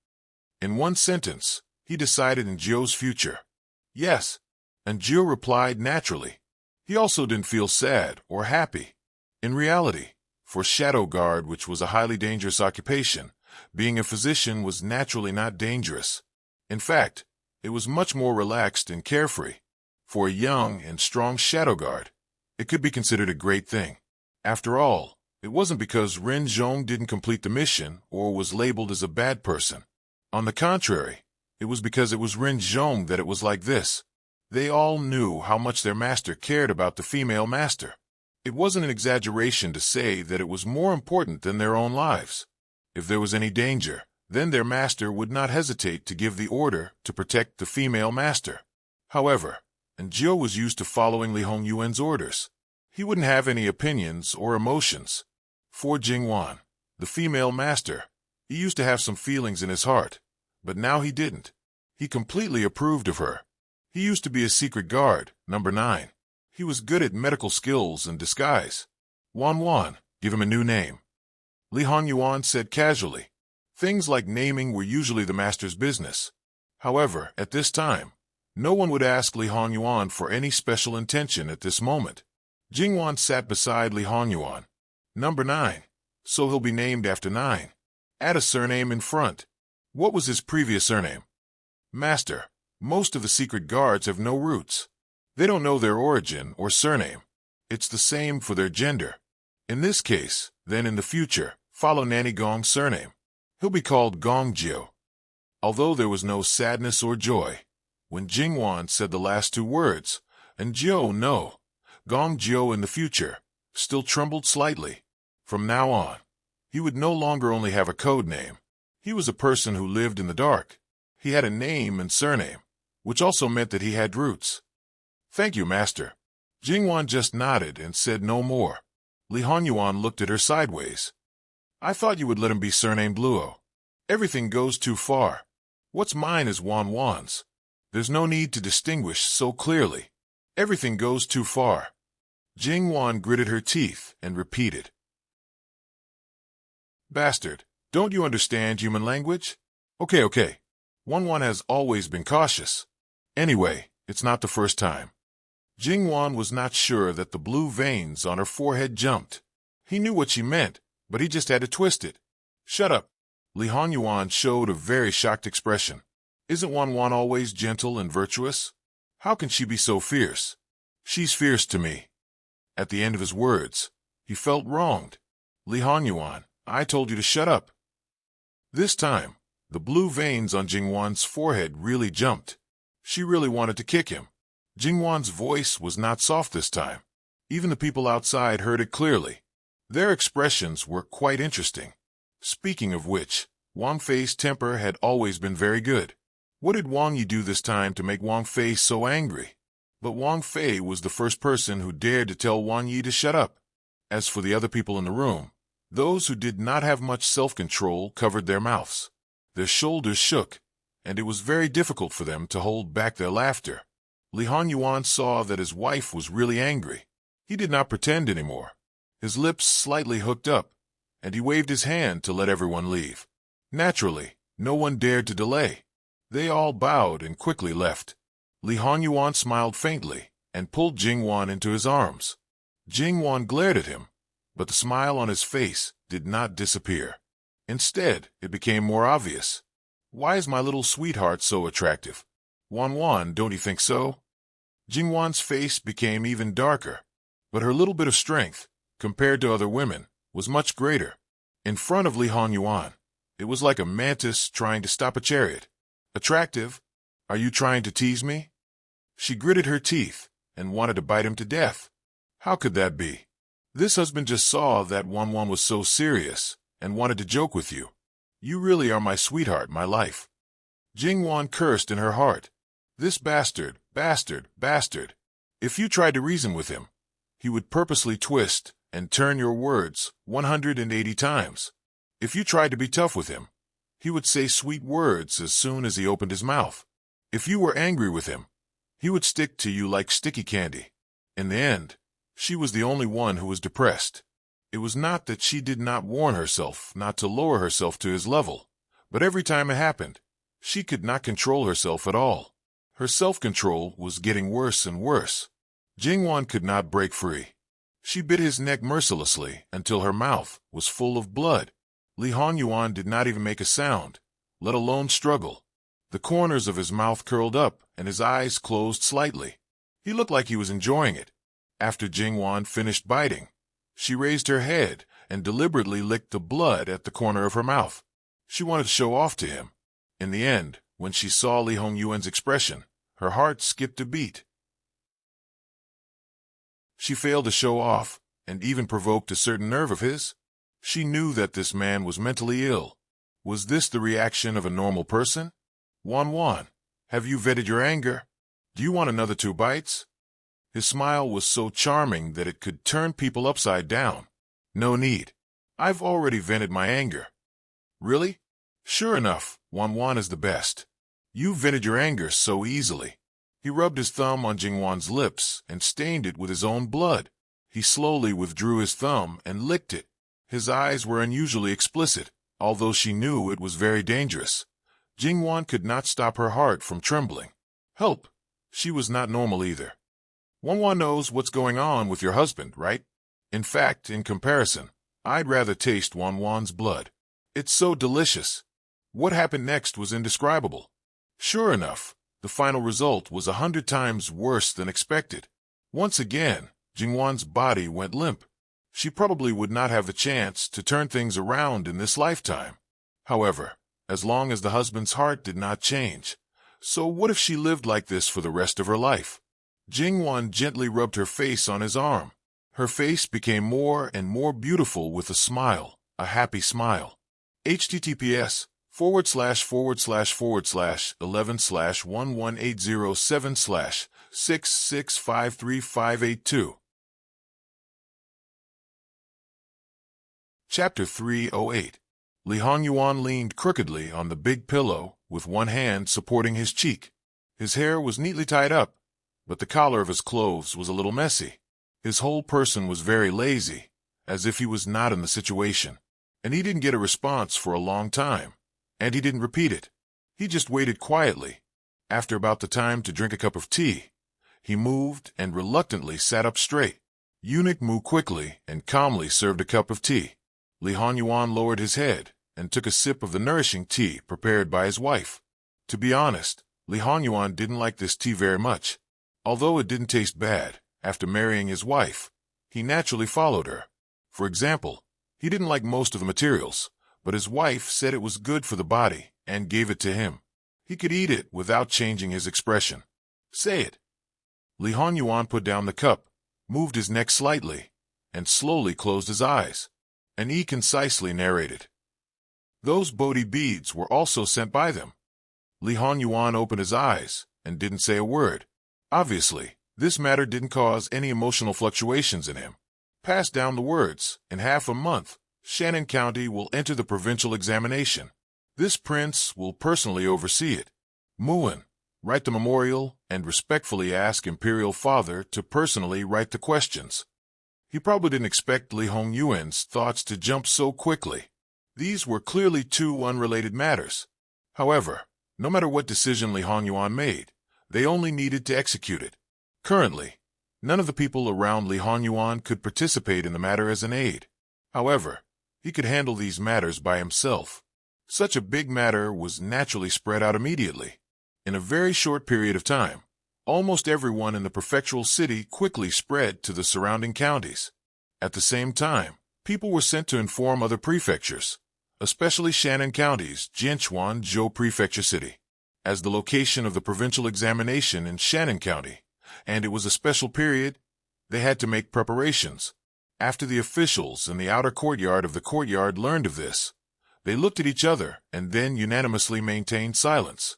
In one sentence, he decided in Jiu's future. "Yes," and Jiu replied naturally. He also didn't feel sad or happy. In reality, for Shadow Guard, which was a highly dangerous occupation, being a physician was naturally not dangerous. In fact, it was much more relaxed and carefree. For a young and strong Shadow Guard, it could be considered a great thing. After all, it wasn't because Ren Zhong didn't complete the mission or was labeled as a bad person. On the contrary, it was because it was Ren Zhong that it was like this. They all knew how much their master cared about the female master. It wasn't an exaggeration to say that it was more important than their own lives. If there was any danger, then their master would not hesitate to give the order to protect the female master. However, Jiu was used to following Li Hongyuan's orders. He wouldn't have any opinions or emotions. For Jingwan, the female master, he used to have some feelings in his heart, but now he didn't. He completely approved of her. He used to be a secret guard, number 9. He was good at medical skills and disguise. Wan, give him a new name. Li Hongyuan said casually. Things like naming were usually the master's business. However, at this time, no one would ask Li Hongyuan for any special intention at this moment. Jingwan sat beside Li Hongyuan. Number 9. So he'll be named after 9. Add a surname in front. What was his previous surname? Master. Most of the secret guards have no roots. They don't know their origin or surname. It's the same for their gender. In this case, then in the future, follow Nanny Gong's surname. He'll be called Gongjiu. Although there was no sadness or joy, when Jingwan said the last two words, and Jiu no, Gongjiu in the future, still trembled slightly. From now on, he would no longer only have a code name. He was a person who lived in the dark. He had a name and surname, which also meant that he had roots. Thank you, Master. Jingwan just nodded and said no more. Li Honyuan looked at her sideways. I thought you would let him be surnamed Luo. Everything goes too far. What's mine is Wan's. There's no need to distinguish so clearly. Everything goes too far. Jingwan gritted her teeth and repeated. Bastard, don't you understand human language? Okay. Wan has always been cautious. Anyway, it's not the first time. Jingwan was not sure that the blue veins on her forehead jumped. He knew what she meant, but he just had to twist it. Shut up. Li Honyuan showed a very shocked expression. Isn't Wan always gentle and virtuous? How can she be so fierce? She's fierce to me. At the end of his words, he felt wronged. Li Honyuan, I told you to shut up. This time, the blue veins on Jingwan's forehead really jumped. She really wanted to kick him. Jingwan's voice was not soft this time. Even the people outside heard it clearly. Their expressions were quite interesting. Speaking of which, Wang Fei's temper had always been very good. What did Wang Yi do this time to make Wang Fei so angry? But Wang Fei was the first person who dared to tell Wang Yi to shut up. As for the other people in the room, those who did not have much self-control covered their mouths. Their shoulders shook, and it was very difficult for them to hold back their laughter. Li Honyuan saw that his wife was really angry. He did not pretend anymore. His lips slightly hooked up, and he waved his hand to let everyone leave. Naturally, no one dared to delay. They all bowed and quickly left. Li Honyuan smiled faintly and pulled Jingwan into his arms. Jingwan glared at him, but the smile on his face did not disappear. Instead, it became more obvious. Why is my little sweetheart so attractive? Wan, don't you think so? Jingwan's face became even darker, but her little bit of strength, compared to other women, was much greater. In front of Li Honyuan, it was like a mantis trying to stop a chariot. Attractive? Are you trying to tease me? She gritted her teeth and wanted to bite him to death. How could that be? This husband just saw that Wan was so serious and wanted to joke with you. You really are my sweetheart, my life. Jingwan cursed in her heart. This bastard. If you tried to reason with him, he would purposely twist and turn your words 180 times. If you tried to be tough with him, he would say sweet words as soon as he opened his mouth. If you were angry with him, he would stick to you like sticky candy. In the end, she was the only one who was depressed. It was not that she did not warn herself not to lower herself to his level, but every time it happened, she could not control herself at all. Her self-control was getting worse and worse. Jingwan could not break free. She bit his neck mercilessly until her mouth was full of blood. Li Honyuan did not even make a sound, let alone struggle. The corners of his mouth curled up and his eyes closed slightly. He looked like he was enjoying it. After Jingwan finished biting, she raised her head and deliberately licked the blood at the corner of her mouth. She wanted to show off to him. In the end, when she saw Li Hongyuan's expression, her heart skipped a beat. She failed to show off, and even provoked a certain nerve of his. She knew that this man was mentally ill. Was this the reaction of a normal person? Wan, have you vetted your anger? Do you want another 2 bites? His smile was so charming that it could turn people upside down. No need. I've already vented my anger. Really? Sure enough, Wan is the best. You vented your anger so easily. He rubbed his thumb on Jingwan's lips and stained it with his own blood. He slowly withdrew his thumb and licked it. His eyes were unusually explicit, although she knew it was very dangerous. Jingwan could not stop her heart from trembling. Help! She was not normal either. Wan knows what's going on with your husband, right? In fact, in comparison, I'd rather taste Wan's blood. It's so delicious. What happened next was indescribable. Sure enough, the final result was 100 times worse than expected. Once again, Jingwan's body went limp. She probably would not have the chance to turn things around in this lifetime. However, as long as the husband's heart did not change, so what if she lived like this for the rest of her life? Jingwan gently rubbed her face on his arm. Her face became more and more beautiful with a smile, a happy smile. https://11/11807/6653582 Chapter 308. Li Hongyuan leaned crookedly on the big pillow, with one hand supporting his cheek. His hair was neatly tied up, but the collar of his clothes was a little messy. His whole person was very lazy, as if he was not in the situation. And he didn't get a response for a long time, and he didn't repeat it. He just waited quietly. After about the time to drink a cup of tea, he moved and reluctantly sat up straight. Eunuch moved quickly and calmly served a cup of tea. Li Hongyuan lowered his head and took a sip of the nourishing tea prepared by his wife. To be honest, Li Hongyuan didn't like this tea very much. Although it didn't taste bad, after marrying his wife, he naturally followed her. For example, he didn't like most of the materials, but his wife said it was good for the body and gave it to him. He could eat it without changing his expression. Say it. Li Hongyuan put down the cup, moved his neck slightly, and slowly closed his eyes. And he concisely narrated. Those Bodhi beads were also sent by them. Li Hongyuan opened his eyes and didn't say a word. Obviously, this matter didn't cause any emotional fluctuations in him. Pass down the words. In half a month, Shannon County will enter the provincial examination. This prince will personally oversee it. Muan, write the memorial and respectfully ask Imperial Father to personally write the questions. He probably didn't expect Li Hongyuan's thoughts to jump so quickly. These were clearly two unrelated matters. However, no matter what decision Li Hongyuan made, they only needed to execute it. Currently, none of the people around Li Hongyuan could participate in the matter as an aide. However, he could handle these matters by himself. Such a big matter was naturally spread out immediately. In a very short period of time, almost everyone in the prefectural city quickly spread to the surrounding counties. At the same time, people were sent to inform other prefectures, especially Shannon County's Jianchuan-Zhou Prefecture City, as the location of the provincial examination in Shannon County, and it was a special period. They had to make preparations. After the officials in the outer courtyard of the courtyard learned of this, they looked at each other and then unanimously maintained silence.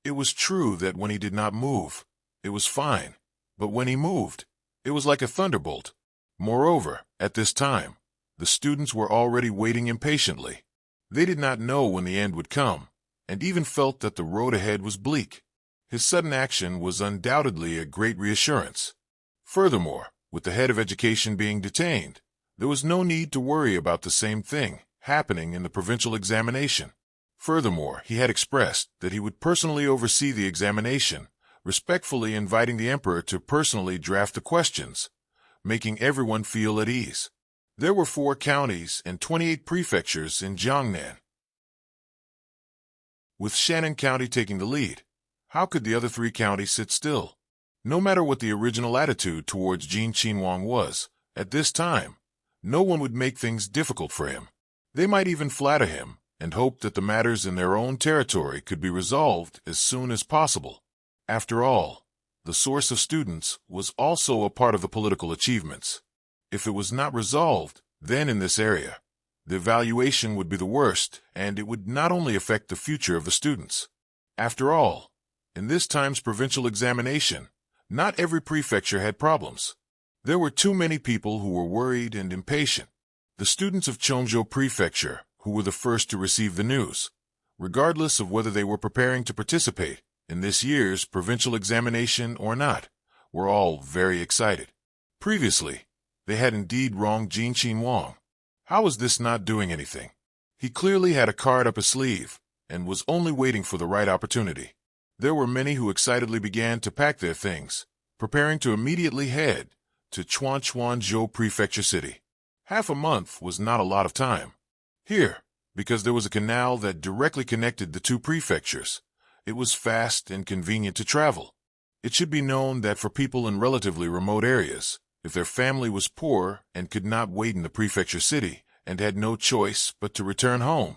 It was true that when he did not move, it was fine, but when he moved, it was like a thunderbolt. Moreover, at this time, the students were already waiting impatiently. They did not know when the end would come, and even felt that the road ahead was bleak. His sudden action was undoubtedly a great reassurance. Furthermore, with the head of education being detained, there was no need to worry about the same thing happening in the provincial examination. Furthermore, he had expressed that he would personally oversee the examination, respectfully inviting the emperor to personally draft the questions, making everyone feel at ease. There were 4 counties and 28 prefectures in Jiangnan, with Shannon County taking the lead. How could the other 3 counties sit still? No matter what the original attitude towards Jin Qinhuang was, at this time, no one would make things difficult for him. They might even flatter him and hope that the matters in their own territory could be resolved as soon as possible. After all, the source of students was also a part of the political achievements. If it was not resolved, then in this area, the evaluation would be the worst, and it would not only affect the future of the students. After all, in this time's provincial examination, not every prefecture had problems. There were too many people who were worried and impatient. The students of Chongzhou Prefecture, who were the first to receive the news, regardless of whether they were preparing to participate in this year's provincial examination or not, were all very excited. Previously, they had indeed wronged Jin Qinhuang. How was this not doing anything? He clearly had a card up his sleeve and was only waiting for the right opportunity. There were many who excitedly began to pack their things, preparing to immediately head to Chuanchuan-Zhou Prefecture City. Half a month was not a lot of time. Here, because there was a canal that directly connected the 2 prefectures, it was fast and convenient to travel. It should be known that for people in relatively remote areas, if their family was poor and could not wait in the prefecture city and had no choice but to return home,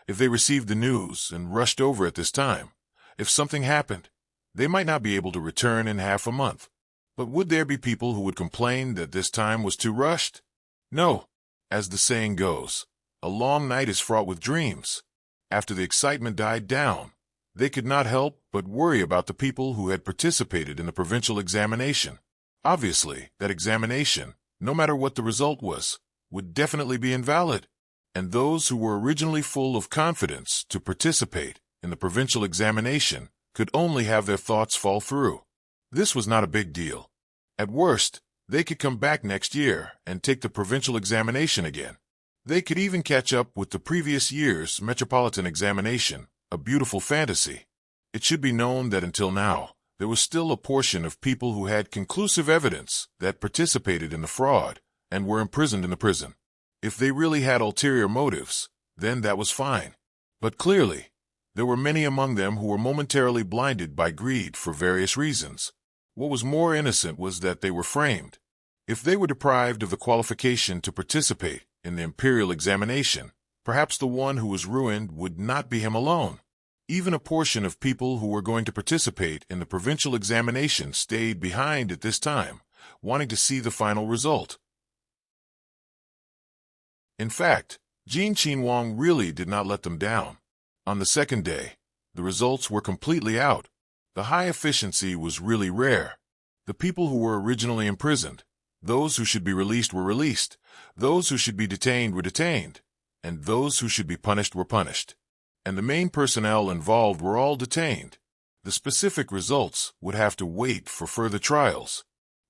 if they received the news and rushed over at this time, if something happened, they might not be able to return in half a month. But would there be people who would complain that this time was too rushed? No. As the saying goes, a long night is fraught with dreams. After the excitement died down, they could not help but worry about the people who had participated in the provincial examination. Obviously, that examination, no matter what the result was, would definitely be invalid. and those who were originally full of confidence to participate in the provincial examination could only have their thoughts fall through. This was not a big deal. At worst, they could come back next year and take the provincial examination again. They could even catch up with the previous year's metropolitan examination, a beautiful fantasy. It should be known that until now, there was still a portion of people who had conclusive evidence that participated in the fraud and were imprisoned in the prison. If they really had ulterior motives, then that was fine. But clearly, there were many among them who were momentarily blinded by greed for various reasons. What was more innocent was that they were framed. If they were deprived of the qualification to participate in the imperial examination, perhaps the one who was ruined would not be him alone. Even a portion of people who were going to participate in the provincial examination stayed behind at this time, wanting to see the final result. In fact, Wang really did not let them down. On the second day, the results were completely out. The high efficiency was really rare. The people who were originally imprisoned, those who should be released were released, those who should be detained were detained, and those who should be punished were punished. And the main personnel involved were all detained. The specific results would have to wait for further trials.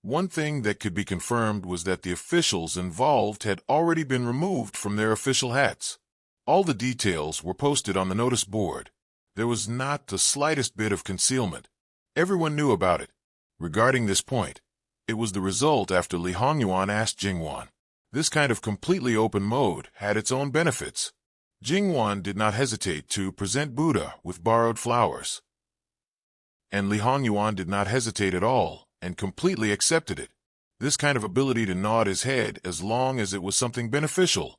One thing that could be confirmed was that the officials involved had already been removed from their official hats. All the details were posted on the notice board. There was not the slightest bit of concealment. Everyone knew about it. Regarding this point, it was the result after Li Hongyuan asked Jingwan. This kind of completely open mode had its own benefits. Jingwan did not hesitate to present Buddha with borrowed flowers. And Li Hongyuan did not hesitate at all and completely accepted it. This kind of ability to nod his head as long as it was something beneficial.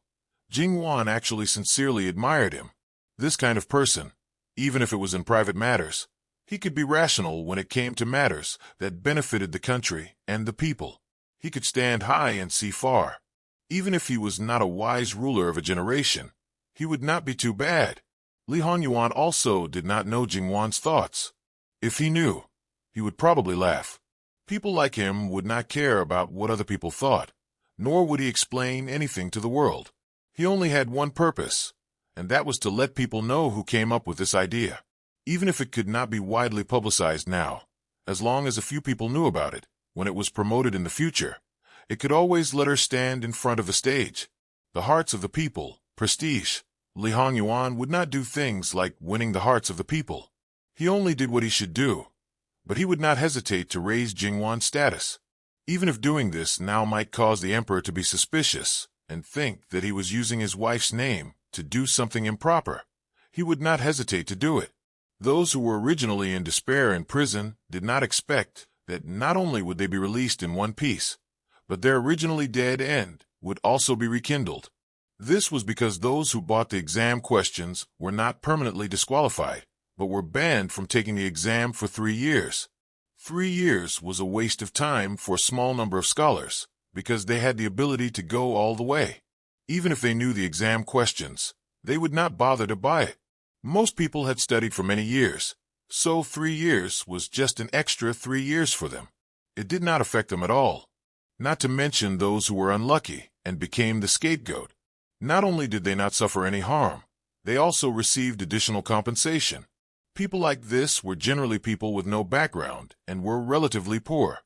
Jingwan actually sincerely admired him. This kind of person, even if it was in private matters, he could be rational when it came to matters that benefited the country and the people. He could stand high and see far. Even if he was not a wise ruler of a generation, he would not be too bad. Li Hongyuan also did not know Jingwan's thoughts. If he knew, he would probably laugh. People like him would not care about what other people thought, nor would he explain anything to the world. He only had one purpose, and that was to let people know who came up with this idea. Even if it could not be widely publicized now, as long as a few people knew about it, when it was promoted in the future, it could always let her stand in front of the stage. The hearts of the people, prestige. Li Hongyuan would not do things like winning the hearts of the people. He only did what he should do. But he would not hesitate to raise Jingwan's status. Even if doing this now might cause the emperor to be suspicious and think that he was using his wife's name to do something improper, he would not hesitate to do it. Those who were originally in despair in prison did not expect that not only would they be released in one piece, but their originally dead end would also be rekindled. This was because those who bought the exam questions were not permanently disqualified, but were banned from taking the exam for 3 years. 3 years was a waste of time for a small number of scholars, because they had the ability to go all the way. Even if they knew the exam questions, they would not bother to buy it. Most people had studied for many years, so 3 years was just an extra 3 years for them. It did not affect them at all. Not to mention those who were unlucky and became the scapegoat. Not only did they not suffer any harm, they also received additional compensation. People like this were generally people with no background and were relatively poor.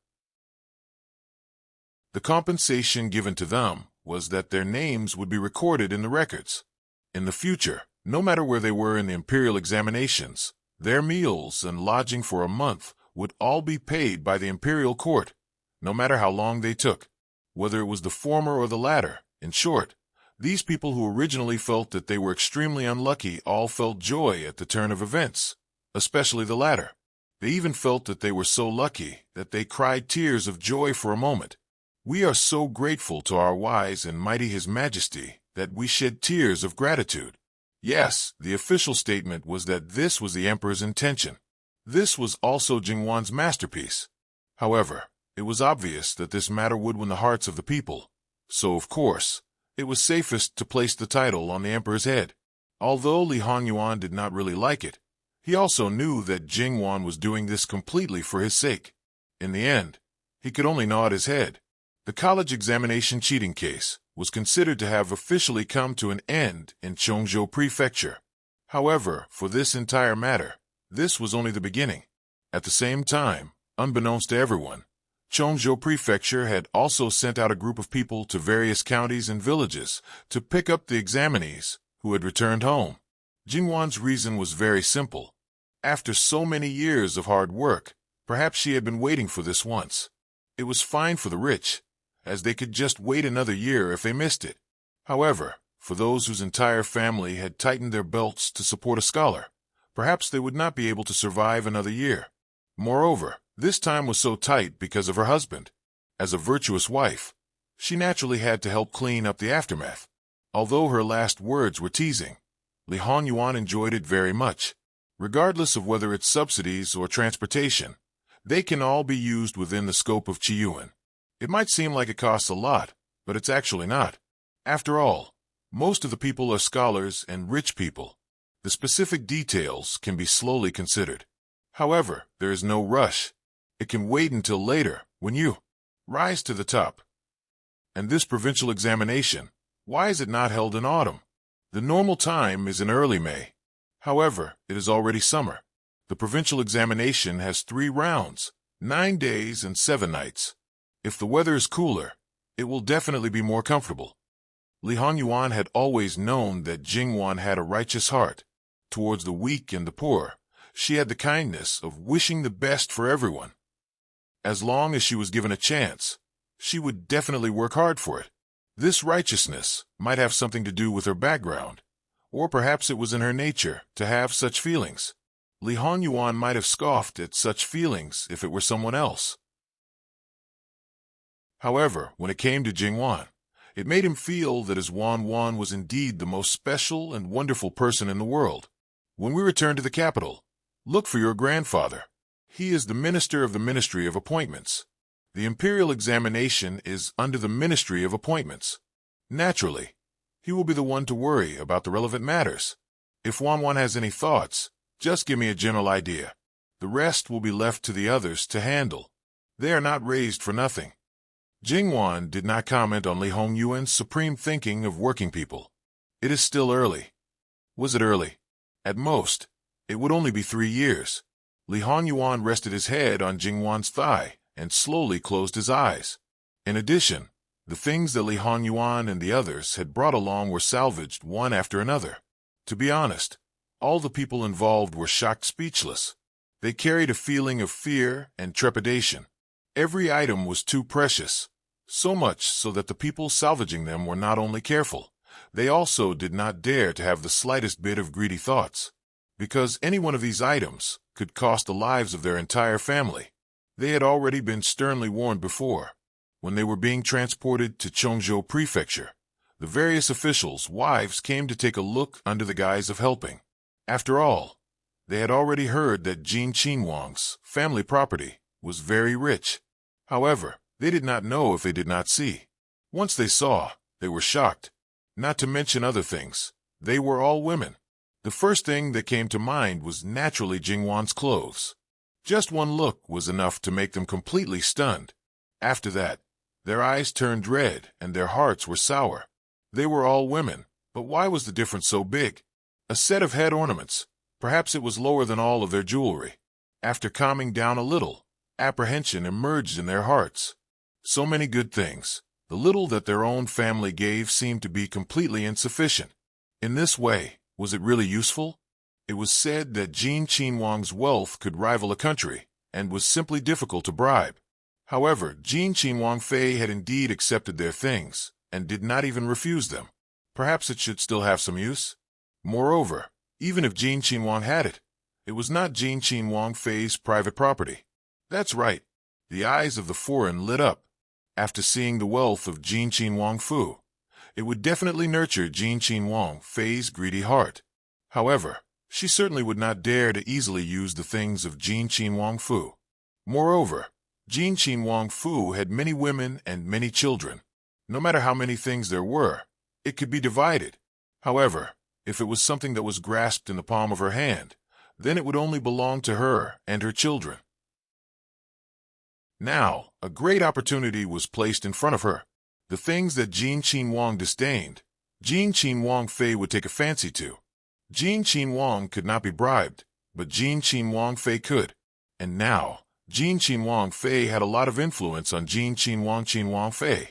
The compensation given to them was that their names would be recorded in the records. In the future, no matter where they were in the imperial examinations, their meals and lodging for a month would all be paid by the imperial court, no matter how long they took. Whether it was the former or the latter, in short, these people who originally felt that they were extremely unlucky all felt joy at the turn of events, especially the latter. They even felt that they were so lucky that they cried tears of joy for a moment. We are so grateful to our wise and mighty His Majesty that we shed tears of gratitude. Yes, the official statement was that this was the emperor's intention. This was also Jingwan's masterpiece. However, it was obvious that this matter would win the hearts of the people. So, of course, it was safest to place the title on the emperor's head. Although Li Hongyuan did not really like it, he also knew that Jingwan was doing this completely for his sake. In the end, he could only nod his head. The college examination cheating case was considered to have officially come to an end in Chongzhou Prefecture. However, for this entire matter, this was only the beginning. At the same time, unbeknownst to everyone, Chongzhou Prefecture had also sent out a group of people to various counties and villages to pick up the examinees who had returned home. Jingwan's reason was very simple. After so many years of hard work, perhaps she had been waiting for this once. It was fine for the rich, as they could just wait another year if they missed it. However, for those whose entire family had tightened their belts to support a scholar, perhaps they would not be able to survive another year. Moreover, this time was so tight because of her husband. As a virtuous wife, she naturally had to help clean up the aftermath. Although her last words were teasing, Li Hongyuan enjoyed it very much. Regardless of whether it's subsidies or transportation, they can all be used within the scope of Qiyuan. It might seem like it costs a lot, but it's actually not. After all, most of the people are scholars and rich people. The specific details can be slowly considered. However, there is no rush. It can wait until later, when you rise to the top. And this provincial examination, why is it not held in autumn? The normal time is in early May. However, it is already summer. The provincial examination has 3 rounds, 9 days and 7 nights. If the weather is cooler, it will definitely be more comfortable. Li Hongyuan had always known that Jingwan had a righteous heart. Towards the weak and the poor, she had the kindness of wishing the best for everyone. As long as she was given a chance, she would definitely work hard for it. This righteousness might have something to do with her background, or perhaps it was in her nature to have such feelings. Li Hongyuan might have scoffed at such feelings if it were someone else. However, when it came to Jingwan, it made him feel that his Wan was indeed the most special and wonderful person in the world. When we return to the capital, look for your grandfather. He is the minister of the Ministry of Appointments. The imperial examination is under the Ministry of Appointments. Naturally, he will be the one to worry about the relevant matters. If Wan has any thoughts, just give me a general idea. The rest will be left to the others to handle. They are not raised for nothing. Jingwan did not comment on Li Hongyuan's supreme thinking of working people. It is still early. Was it early? At most, it would only be 3 years. Li Hongyuan rested his head on Jingwan's thigh and slowly closed his eyes. In addition, the things that Li Hongyuan and the others had brought along were salvaged one after another. To be honest, all the people involved were shocked speechless. They carried a feeling of fear and trepidation. Every item was too precious, so much so that the people salvaging them were not only careful, they also did not dare to have the slightest bit of greedy thoughts. Because any one of these items could cost the lives of their entire family. They had already been sternly warned before. When they were being transported to Chongzhou Prefecture, the various officials' wives came to take a look under the guise of helping. After all, they had already heard that Jin Qinhuang's family property was very rich. However, they did not know if they did not see. Once they saw, they were shocked. Not to mention other things, they were all women. The first thing that came to mind was naturally Jingwan's clothes. Just one look was enough to make them completely stunned. After that, their eyes turned red and their hearts were sour. They were all women, but why was the difference so big? A set of head ornaments. Perhaps it was lower than all of their jewelry. After calming down a little, apprehension emerged in their hearts. So many good things. The little that their own family gave seemed to be completely insufficient. In this way, was it really useful? It was said that Jin Qinhuang's wealth could rival a country, and was simply difficult to bribe. However, Jin Qinhuang Fei had indeed accepted their things, and did not even refuse them. Perhaps it should still have some use? Moreover, even if Jin Qinhuang had it, it was not Jin Qinhuang Fei's private property. That's right. The eyes of the foreign lit up. After seeing the wealth of Jin Qinhuang Fu, it would definitely nurture Jin Qinhuang Fei's greedy heart. However, she certainly would not dare to easily use the things of Jin Qinhuang Fu. Moreover, Jin Qinhuang Fu had many women and many children. No matter how many things there were, it could be divided. However, if it was something that was grasped in the palm of her hand, then it would only belong to her and her children. Now, a great opportunity was placed in front of her. The things that Jin Qin Wang disdained, Jin Qin Wang Fei would take a fancy to. Jin Qin Wang could not be bribed, but Jin Qin Wang Fei could. And now, Jin Qin Wang Fei had a lot of influence on Jin Qin Wang Fei.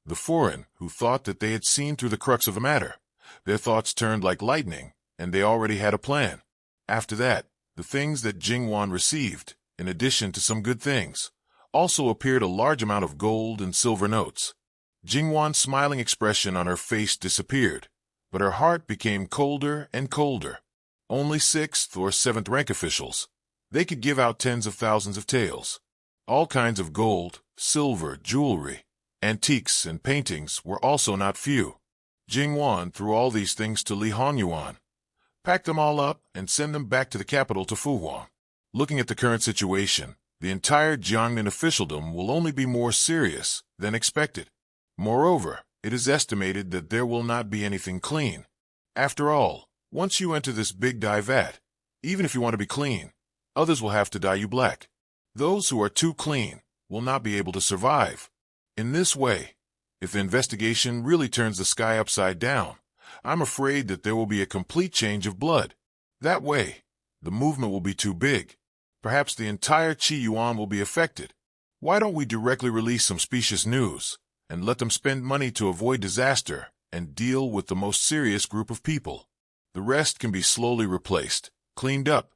The foreign, who thought that they had seen through the crux of the matter. Their thoughts turned like lightning, and they already had a plan. After that, the things that Jingwan received, in addition to some good things, also appeared a large amount of gold and silver notes. Jingwan's smiling expression on her face disappeared, but her heart became colder and colder. Only 6th or 7th rank officials. They could give out tens of thousands of taels. All kinds of gold, silver, jewelry, antiques, and paintings were also not few. Jingwan threw all these things to Li Hongyuan, packed them all up, and sent them back to the capital to Fuhuang. Looking at the current situation, the entire Jiangnan officialdom will only be more serious than expected. Moreover, it is estimated that there will not be anything clean. After all, once you enter this big dye vat, even if you want to be clean, others will have to dye you black. Those who are too clean will not be able to survive. In this way, if the investigation really turns the sky upside down, I'm afraid that there will be a complete change of blood. That way, the movement will be too big. Perhaps the entire Qi Yuan will be affected. Why don't we directly release some specious news and let them spend money to avoid disaster and deal with the most serious group of people? The rest can be slowly replaced, cleaned up,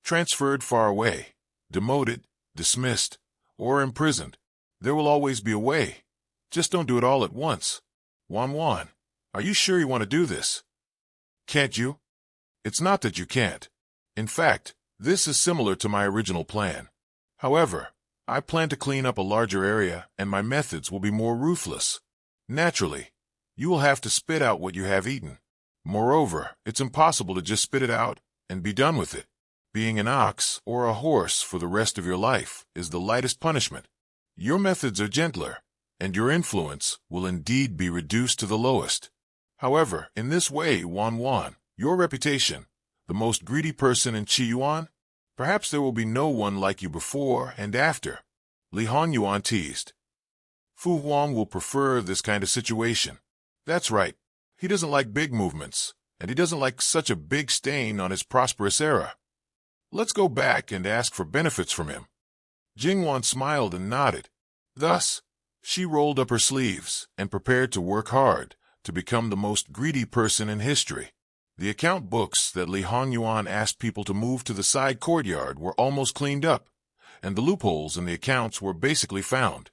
transferred far away, demoted, dismissed, or imprisoned. There will always be a way. Just don't do it all at once. Wan, are you sure you want to do this? Can't you? It's not that you can't. In fact, this is similar to my original plan. However, I plan to clean up a larger area and my methods will be more ruthless. Naturally, you will have to spit out what you have eaten. Moreover, it's impossible to just spit it out and be done with it. Being an ox or a horse for the rest of your life is the lightest punishment. Your methods are gentler, and your influence will indeed be reduced to the lowest. However, in this way, Wan, your reputation, the most greedy person in Qi Yuan, perhaps there will be no one like you before and after. Li Hongyuan teased. Fu Huang will prefer this kind of situation. That's right. He doesn't like big movements, and he doesn't like such a big stain on his prosperous era. Let's go back and ask for benefits from him. Jingwan smiled and nodded. Thus, she rolled up her sleeves and prepared to work hard to become the most greedy person in history. The account books that Li Hongyuan asked people to move to the side courtyard were almost cleaned up, and the loopholes in the accounts were basically found.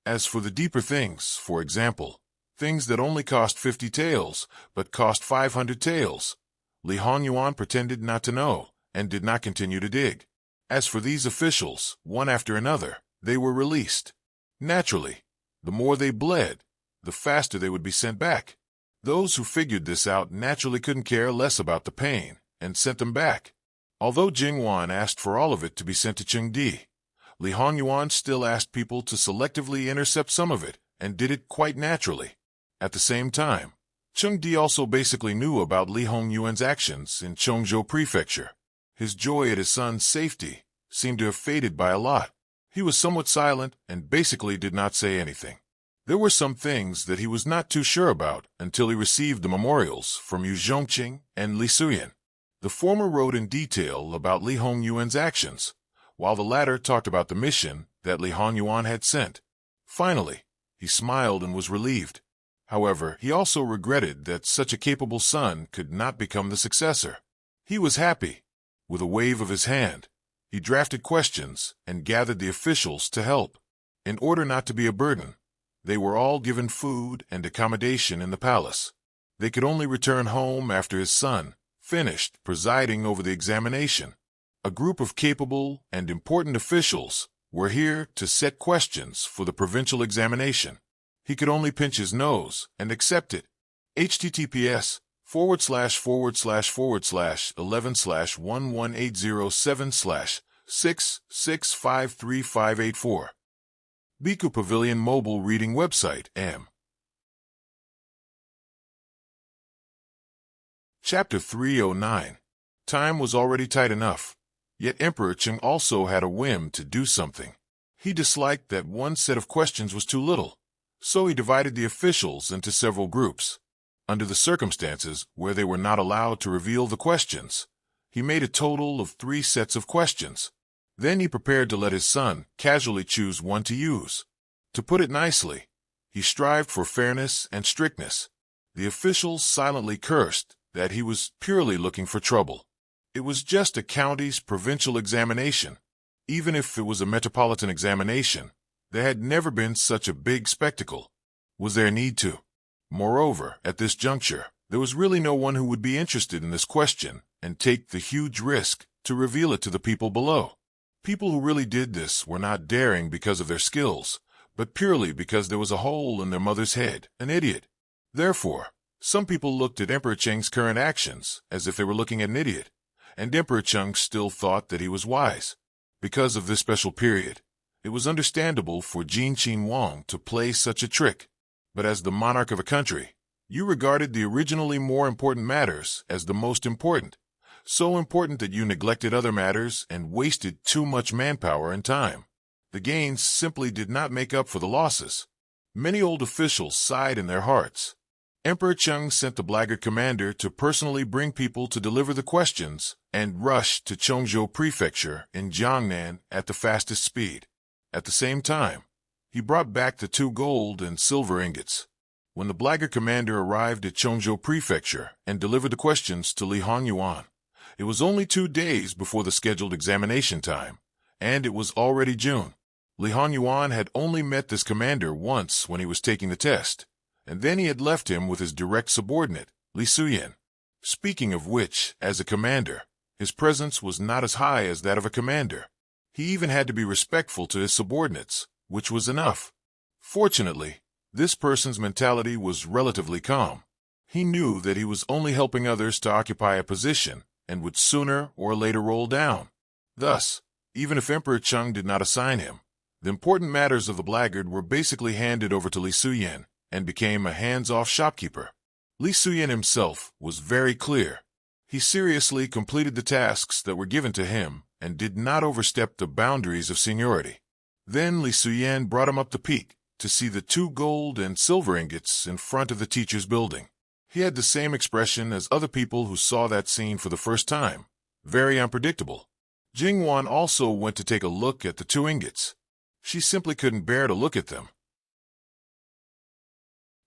As for the deeper things, for example, things that only cost 50 taels but cost 500 taels, Li Hongyuan pretended not to know and did not continue to dig. As for these officials, one after another, they were released. Naturally, the more they bled, the faster they would be sent back. Those who figured this out naturally couldn't care less about the pain and sent them back. Although Jingwan asked for all of it to be sent to Chengdi, Li Hongyuan still asked people to selectively intercept some of it and did it quite naturally. At the same time, Chengdi also basically knew about Li Hongyuan's actions in Chongzhou Prefecture. His joy at his son's safety seemed to have faded by a lot. He was somewhat silent and basically did not say anything. There were some things that he was not too sure about until he received the memorials from Yu Zhongqing and Li Suyan. The former wrote in detail about Li Hongyuan's actions, while the latter talked about the mission that Li Hongyuan had sent. Finally, he smiled and was relieved. However, he also regretted that such a capable son could not become the successor. He was happy. With a wave of his hand, he drafted questions and gathered the officials to help. In order not to be a burden, they were all given food and accommodation in the palace. They could only return home after his son finished presiding over the examination. A group of capable and important officials were here to set questions for the provincial examination. He could only pinch his nose and accept it. https://11/11807/66535584 Biku Pavilion Mobile Reading Website M. Chapter 309. Time was already tight enough. Yet Emperor Cheng also had a whim to do something. He disliked that one set of questions was too little, so he divided the officials into several groups. Under the circumstances where they were not allowed to reveal the questions, he made a total of 3 sets of questions. Then he prepared to let his son casually choose one to use. To put it nicely, he strived for fairness and strictness. The officials silently cursed that he was purely looking for trouble. It was just a county's provincial examination. Even if it was a metropolitan examination, there had never been such a big spectacle. Was there a need to? Moreover, at this juncture, there was really no one who would be interested in this question and take the huge risk to reveal it to the people below. People who really did this were not daring because of their skills, but purely because there was a hole in their mother's head, an idiot. Therefore, some people looked at Emperor Cheng's current actions as if they were looking at an idiot, and Emperor Cheng still thought that he was wise. Because of this special period, it was understandable for Enchanting Wang to play such a trick. But as the monarch of a country, you regarded the originally more important matters as the most important, so important that you neglected other matters and wasted too much manpower and time. The gains simply did not make up for the losses. Many old officials sighed in their hearts. Emperor Cheng sent the blackguard commander to personally bring people to deliver the questions and rushed to Chongzhou Prefecture in Jiangnan at the fastest speed. At the same time, he brought back the 2 gold and silver ingots. When the blackguard commander arrived at Chongzhou Prefecture and delivered the questions to Li Hongyuan, it was only 2 days before the scheduled examination time, and it was already June. Li Hongyuan had only met this commander once when he was taking the test, and then he had left him with his direct subordinate, Li Suyan. Speaking of which, as a commander, his presence was not as high as that of a commander. He even had to be respectful to his subordinates, which was enough. Fortunately, this person's mentality was relatively calm. He knew that he was only helping others to occupy a position and would sooner or later roll down. Thus, even if Emperor Cheng did not assign him, the important matters of the blackguard were basically handed over to Li Suyan and became a hands-off shopkeeper. Li Suyan himself was very clear. He seriously completed the tasks that were given to him and did not overstep the boundaries of seniority. Then Li Suyan brought him up the peak to see the 2 gold and silver ingots in front of the teacher's building. He had the same expression as other people who saw that scene for the first time, very unpredictable. Jingwan also went to take a look at the 2 ingots. She simply couldn't bear to look at them.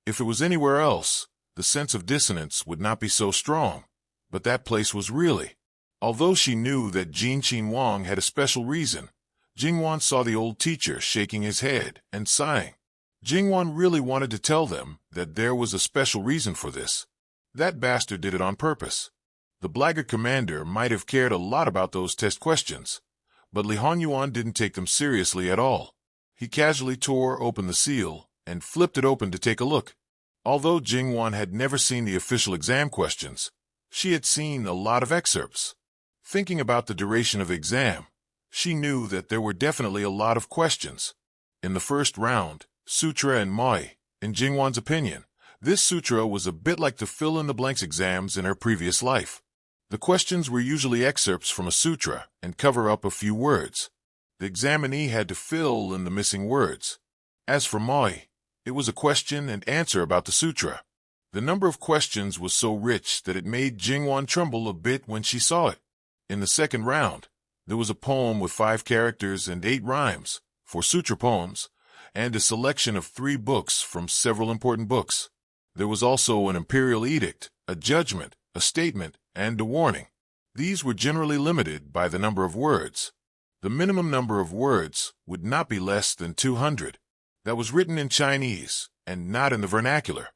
If it was anywhere else, the sense of dissonance would not be so strong, but that place was really. Although she knew that Enchanting Wang had a special reason, Jingwan saw the old teacher shaking his head and sighing. Jingwan really wanted to tell them that there was a special reason for this. That bastard did it on purpose. The blackguard commander might have cared a lot about those test questions, but Li Hongyuan didn't take them seriously at all. He casually tore open the seal and flipped it open to take a look. Although Jingwan had never seen the official exam questions, she had seen a lot of excerpts. Thinking about the duration of the exam, she knew that there were definitely a lot of questions. In the first round, Sutra and Moi, in Jingwan's opinion, this sutra was a bit like the fill-in-the-blanks exams in her previous life. The questions were usually excerpts from a sutra and cover up a few words. The examinee had to fill in the missing words. As for Moi, it was a question and answer about the sutra. The number of questions was so rich that it made Jingwan tremble a bit when she saw it. In the second round, there was a poem with 5 characters and 8 rhymes, for sutra poems, and a selection of 3 books from several important books. There was also an imperial edict, a judgment, a statement, and a warning. These were generally limited by the number of words. The minimum number of words would not be less than 200. That was written in Chinese, and not in the vernacular.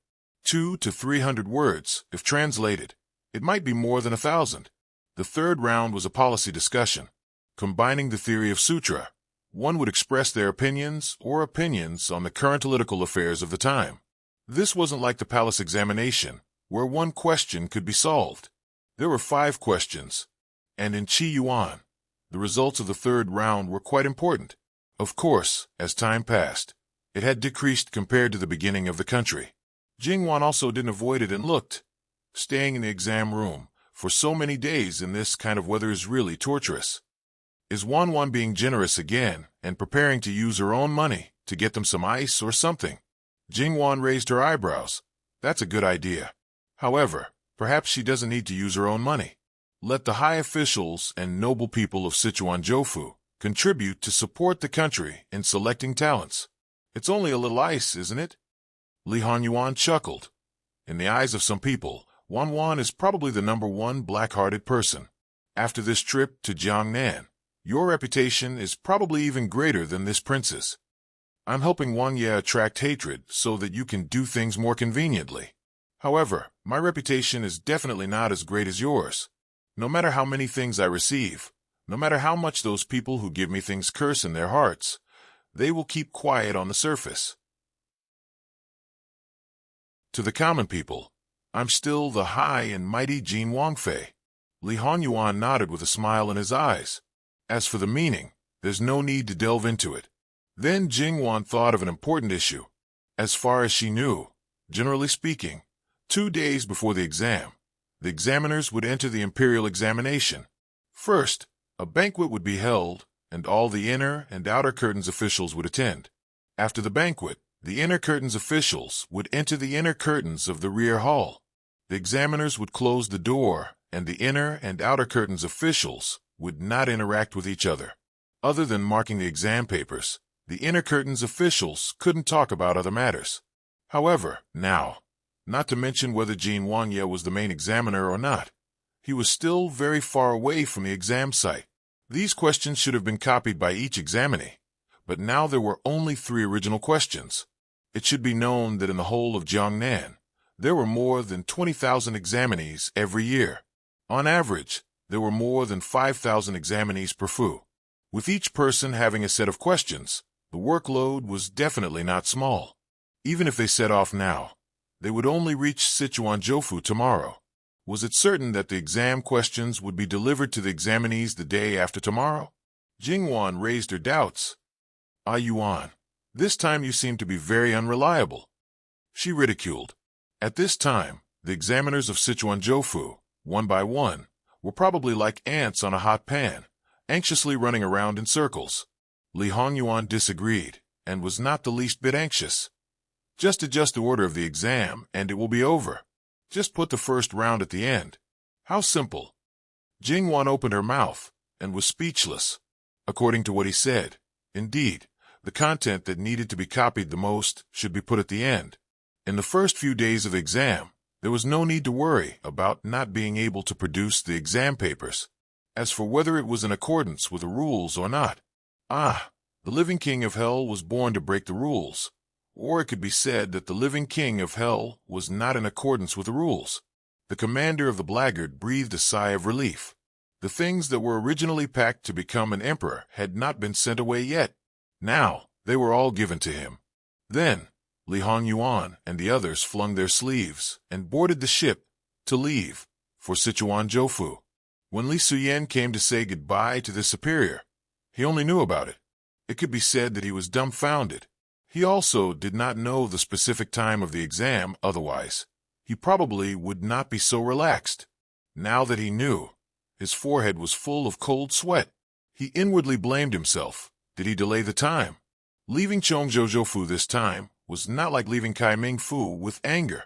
200 to 300 words, if translated. It might be more than 1,000. The third round was a policy discussion. Combining the theory of sutra, one would express their opinions on the current political affairs of the time. This wasn't like the palace examination, where one question could be solved. There were 5 questions, and in Qi Yuan, the results of the third round were quite important. Of course, as time passed, it had decreased compared to the beginning of the country. Jingwan also didn't avoid it and looked. Staying in the exam room for so many days in this kind of weather is really torturous. Is Wan being generous again and preparing to use her own money to get them some ice or something? Jingwan raised her eyebrows. That's a good idea. However, perhaps she doesn't need to use her own money. Let the high officials and noble people of Sichuan Jofu contribute to support the country in selecting talents. It's only a little ice, isn't it? Li Honyuan chuckled. In the eyes of some people, Wan is probably the #1 black-hearted person. After this trip to Jiangnan, your reputation is probably even greater than this prince's. I'm helping Wang Ye attract hatred so that you can do things more conveniently. However, my reputation is definitely not as great as yours. No matter how many things I receive, no matter how much those people who give me things curse in their hearts, they will keep quiet on the surface. To the common people, I'm still the high and mighty Jin Wangfei. Li Honyuan nodded with a smile in his eyes. As for the meaning, there's no need to delve into it. Then Jingwan thought of an important issue. As far as she knew, generally speaking, 2 days before the exam, the examiners would enter the imperial examination. First, a banquet would be held, and all the inner and outer curtains officials would attend. After the banquet, the inner curtains officials would enter the inner curtains of the rear hall. The examiners would close the door, and the inner and outer curtains officials would not interact with each other. Other than marking the exam papers, the inner curtains officials couldn't talk about other matters. However, now, not to mention whether Jin Wangye was the main examiner or not, he was still very far away from the exam site. These questions should have been copied by each examinee, but now there were only 3 original questions. It should be known that in the whole of Jiangnan, there were more than 20,000 examinees every year. On average, there were more than 5,000 examinees per fu. With each person having a set of questions, the workload was definitely not small. Even if they set off now, they would only reach Sichuan Jofu tomorrow. Was it certain that the exam questions would be delivered to the examinees the day after tomorrow? Jingwan raised her doubts. Ah Yuan, this time you seem to be very unreliable. She ridiculed. At this time, the examiners of Sichuan Jofu, one by one, were probably like ants on a hot pan, anxiously running around in circles. Li Hongyuan disagreed, and was not the least bit anxious. Just adjust the order of the exam, and it will be over. Just put the first round at the end. How simple. Jingwan opened her mouth, and was speechless. According to what he said, indeed, the content that needed to be copied the most should be put at the end. In the first few days of the exam, there was no need to worry about not being able to produce the exam papers. As for whether it was in accordance with the rules or not, the living king of hell was born to break the rules. Or it could be said that the living king of hell was not in accordance with the rules. The commander of the blackguard breathed a sigh of relief. The things that were originally packed to become an emperor had not been sent away yet. Now, they were all given to him. Then, Li Hongyuan and the others flung their sleeves and boarded the ship to leave for Sichuan Jofu. When Li Suyen came to say goodbye to the superior, he only knew about it. It could be said that he was dumbfounded. He also did not know the specific time of the exam, otherwise he probably would not be so relaxed. Now that he knew, his forehead was full of cold sweat. He inwardly blamed himself. Did he delay the time? Leaving Chongzhou this time was not like leaving Kaiming Fu with anger.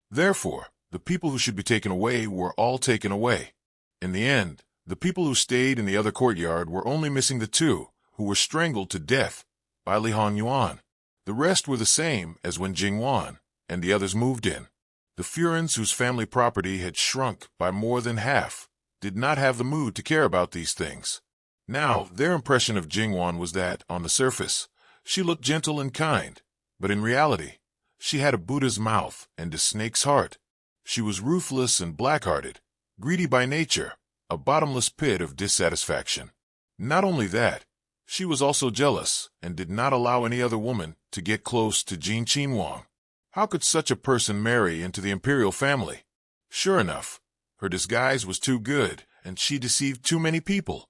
Therefore, the people who should be taken away were all taken away. In the end, the people who stayed in the other courtyard were only missing the 2 who were strangled to death by Li Hongyuan. The rest were the same as when Jingwan and the others moved in. The Furins whose family property had shrunk by more than half did not have the mood to care about these things. Now, their impression of Jingwan was that, on the surface, she looked gentle and kind, but in reality, she had a Buddha's mouth and a snake's heart. She was ruthless and black-hearted, greedy by nature, a bottomless pit of dissatisfaction. Not only that, she was also jealous and did not allow any other woman to get close to Jin Qinhuang. How could such a person marry into the imperial family? Sure enough, her disguise was too good, and she deceived too many people.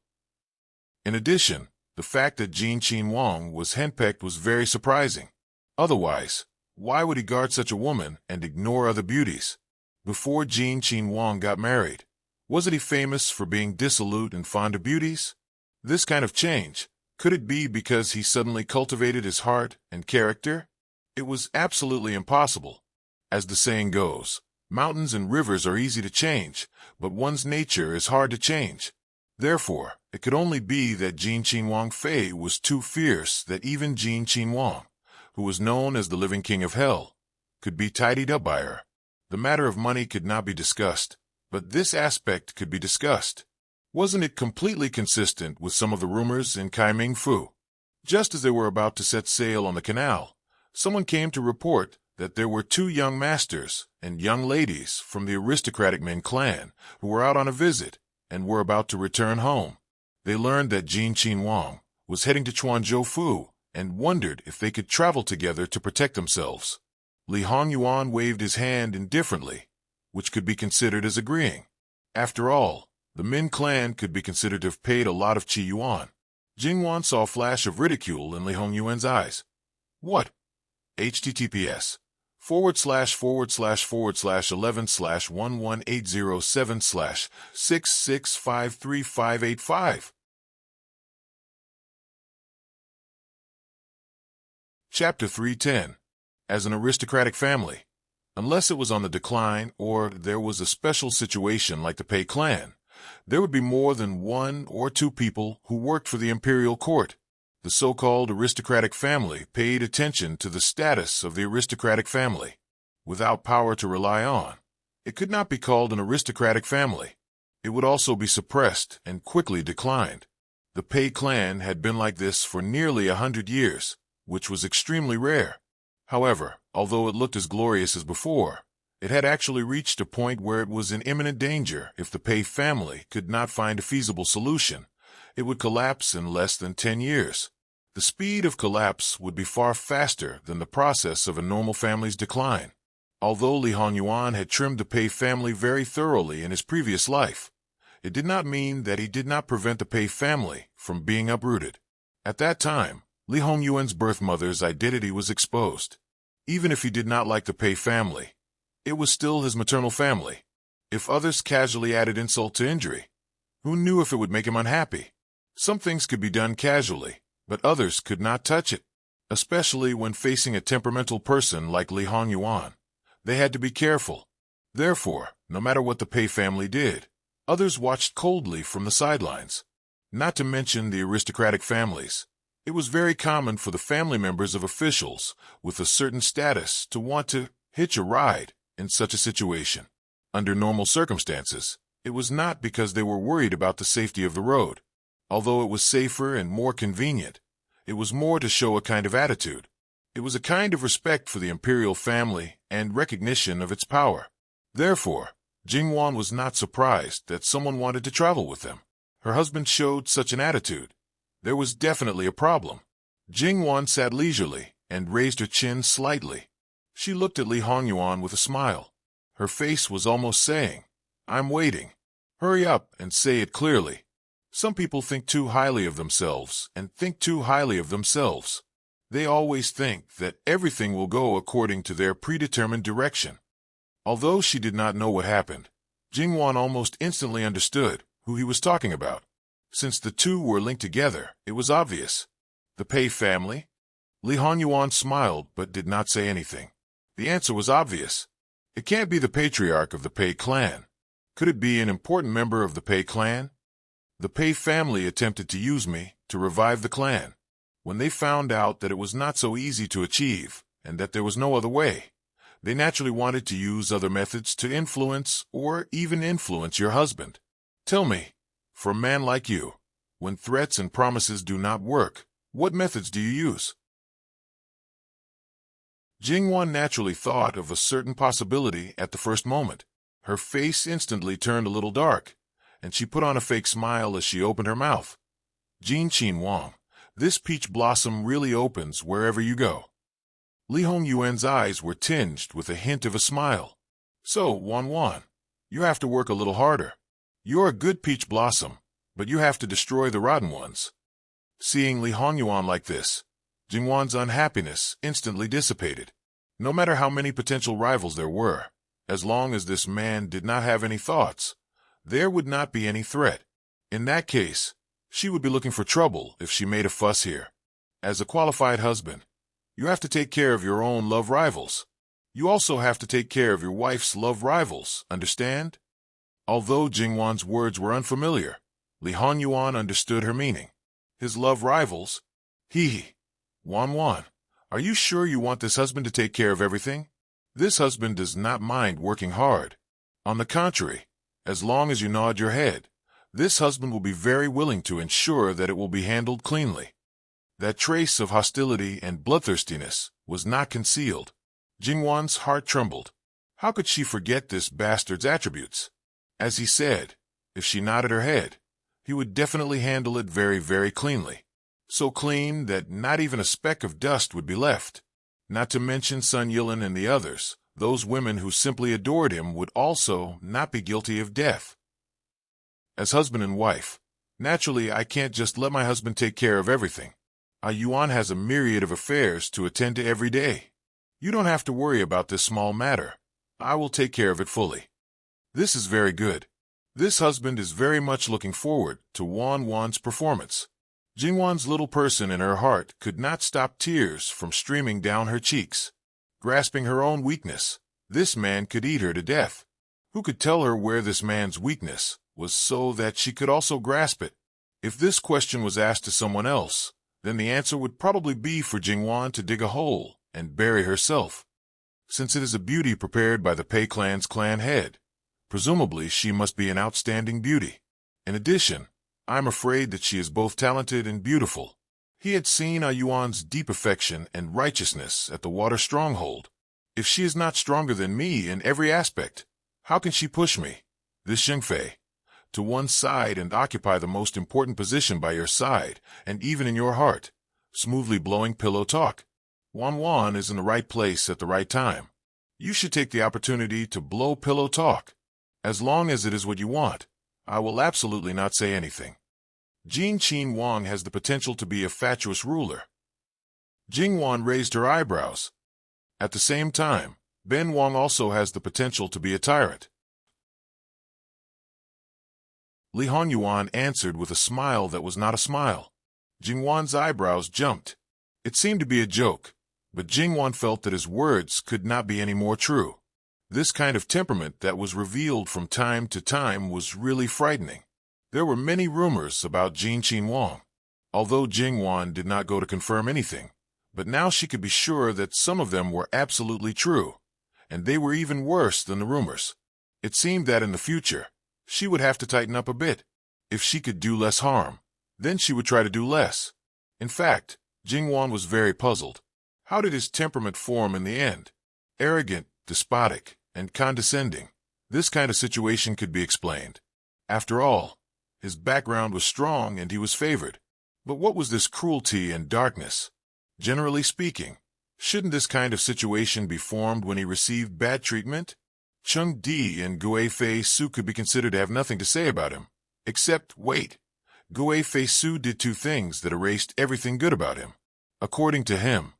In addition, the fact that Jin Qinhuang was henpecked was very surprising. Otherwise, why would he guard such a woman and ignore other beauties? Before Jin Qinhuang got married, Wasn't he famous for being dissolute and fond of beauties? This kind of change, could it be because he suddenly cultivated his heart and character? It was absolutely impossible. As the saying goes, mountains and rivers are easy to change, but one's nature is hard to change. Therefore, it could only be that Jin Qin Wang Fei was too fierce that even Jin Qin Wang, who was known as the living king of hell, could be tidied up by her. The matter of money could not be discussed, but this aspect could be discussed. Wasn't it completely consistent with some of the rumors in Kaiming Fu? Just as they were about to set sail on the canal, someone came to report that there were 2 young masters and young ladies from the aristocratic Min clan who were out on a visit and were about to return home. They learned that Jin Qin Wang was heading to Chuanzhou Fu and wondered if they could travel together to protect themselves. Li Hongyuan waved his hand indifferently, which could be considered as agreeing. After all, the Min clan could be considered to have paid a lot of Qi Yuan. Jingwan saw a flash of ridicule in Li Hongyuan's eyes. What? https://11/11807/6653585. Chapter 310. As an aristocratic family. Unless it was on the decline or there was a special situation like the Pei clan, there would be more than 1 or 2 people who worked for the imperial court. The so-called aristocratic family paid attention to the status of the aristocratic family. Without power to rely on, it could not be called an aristocratic family. It would also be suppressed and quickly declined. The Pei clan had been like this for nearly 100 years, which was extremely rare. However, although it looked as glorious as before, it had actually reached a point where it was in imminent danger. If the Pei family could not find a feasible solution, it would collapse in less than 10 years. The speed of collapse would be far faster than the process of a normal family's decline. Although Li Hongyuan had trimmed the Pei family very thoroughly in his previous life, it did not mean that he did not prevent the Pei family from being uprooted. At that time, Li Hongyuan's birth mother's identity was exposed. Even if he did not like the Pei family, it was still his maternal family. If others casually added insult to injury, who knew if it would make him unhappy? Some things could be done casually, but others could not touch it. Especially when facing a temperamental person like Li Hongyuan, they had to be careful. Therefore, no matter what the Pei family did, others watched coldly from the sidelines. Not to mention the aristocratic families. It was very common for the family members of officials with a certain status to want to hitch a ride in such a situation. Under normal circumstances, it was not because they were worried about the safety of the road. Although it was safer and more convenient, it was more to show a kind of attitude. It was a kind of respect for the imperial family and recognition of its power. Therefore, Jingwan was not surprised that someone wanted to travel with them. Her husband showed such an attitude. There was definitely a problem. Jingwan sat leisurely and raised her chin slightly. She looked at Li Hongyuan with a smile. Her face was almost saying, "I'm waiting. Hurry up and say it clearly." Some people think too highly of themselves and think too highly of themselves. They always think that everything will go according to their predetermined direction. Although she did not know what happened, Jingwan almost instantly understood who he was talking about. Since the two were linked together, it was obvious. The Pei family? Li Hongyuan smiled but did not say anything. The answer was obvious. It can't be the patriarch of the Pei clan. Could it be an important member of the Pei clan? The Pei family attempted to use me to revive the clan. When they found out that it was not so easy to achieve and that there was no other way, they naturally wanted to use other methods to influence or even influence your husband. Tell me, for a man like you, when threats and promises do not work, what methods do you use? Jingwan naturally thought of a certain possibility at the first moment. Her face instantly turned a little dark, and she put on a fake smile as she opened her mouth. Jin Qin Wang, this peach blossom really opens wherever you go. Li Hongyuan's eyes were tinged with a hint of a smile. So, Wan, you have to work a little harder. You're a good peach blossom, but you have to destroy the rotten ones. Seeing Li Hongyuan like this, Jingwan's unhappiness instantly dissipated. No matter how many potential rivals there were, as long as this man did not have any thoughts, there would not be any threat. In that case, she would be looking for trouble if she made a fuss here. As a qualified husband, you have to take care of your own love rivals. You also have to take care of your wife's love rivals, understand? Although Jingwan's words were unfamiliar, Li Honyuan understood her meaning. His love rivals? Hee. Wan, are you sure you want this husband to take care of everything? This husband does not mind working hard. On the contrary, as long as you nod your head, this husband will be very willing to ensure that it will be handled cleanly. That trace of hostility and bloodthirstiness was not concealed. Jingwan's heart trembled. How could she forget this bastard's attributes? As he said, if she nodded her head, he would definitely handle it very, very cleanly. So clean that not even a speck of dust would be left. Not to mention Sun Yilin and the others, those women who simply adored him would also not be guilty of death. As husband and wife, naturally I can't just let my husband take care of everything. Yuan has a myriad of affairs to attend to every day. You don't have to worry about this small matter. I will take care of it fully. This is very good. This husband is very much looking forward to Wan's performance. Jingwan's little person in her heart could not stop tears from streaming down her cheeks. Grasping her own weakness, this man could eat her to death. Who could tell her where this man's weakness was so that she could also grasp it? If this question was asked to someone else, then the answer would probably be for Jingwan to dig a hole and bury herself. Since it is a beauty prepared by the Pei clan's clan head, presumably she must be an outstanding beauty. In addition, I'm afraid that she is both talented and beautiful. He had seen Yuan's deep affection and righteousness at the water stronghold. If she is not stronger than me in every aspect, how can she push me, this Xingfei, to one side and occupy the most important position by your side and even in your heart, smoothly blowing pillow talk? Wan is in the right place at the right time. You should take the opportunity to blow pillow talk. As long as it is what you want, I will absolutely not say anything. Qin Wang has the potential to be a fatuous ruler. Jingwan raised her eyebrows. At the same time, Ben Wang also has the potential to be a tyrant. Li Honyuan answered with a smile that was not a smile. Jingwan's eyebrows jumped. It seemed to be a joke, but Jingwan felt that his words could not be any more true. This kind of temperament that was revealed from time to time was really frightening. There were many rumors about Qin Wang, although Jingwan did not go to confirm anything, but now she could be sure that some of them were absolutely true, and they were even worse than the rumors. It seemed that in the future, she would have to tighten up a bit. If she could do less harm, then she would try to do less. In fact, Jingwan was very puzzled. How did his temperament form in the end? Arrogant, despotic, and condescending. This kind of situation could be explained. After all, his background was strong and he was favored. But what was this cruelty and darkness? Generally speaking, shouldn't this kind of situation be formed when he received bad treatment? Cheng Di and Gui Fei Su could be considered to have nothing to say about him. Except, wait, Gui Fei Su did two things that erased everything good about him. According to him,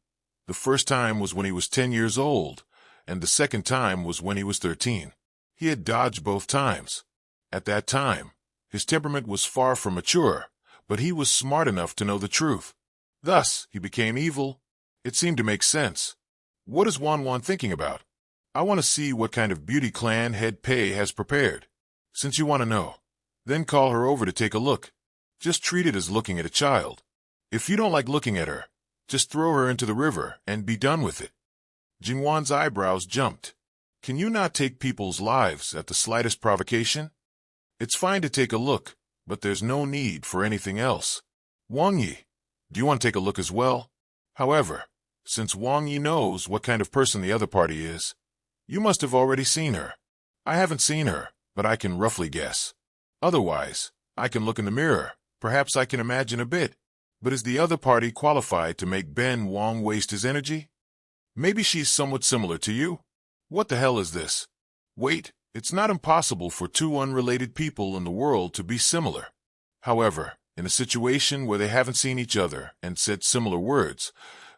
the first time was when he was 10 years old, and the second time was when he was 13. He had dodged both times. At that time, his temperament was far from mature, but he was smart enough to know the truth. Thus, he became evil. It seemed to make sense. What is Wan thinking about? I want to see what kind of beauty clan head Pei has prepared. Since you want to know, then call her over to take a look. Just treat it as looking at a child. If you don't like looking at her, just throw her into the river and be done with it. Jingwan's eyebrows jumped. Can you not take people's lives at the slightest provocation? It's fine to take a look, but there's no need for anything else. Wang Yi, do you want to take a look as well? However, since Wang Yi knows what kind of person the other party is, you must have already seen her. I haven't seen her, but I can roughly guess. Otherwise, I can look in the mirror. Perhaps I can imagine a bit. But is the other party qualified to make Ben Wang waste his energy? Maybe she's somewhat similar to you? What the hell is this? Wait, it's not impossible for two unrelated people in the world to be similar. However, in a situation where they haven't seen each other and said similar words,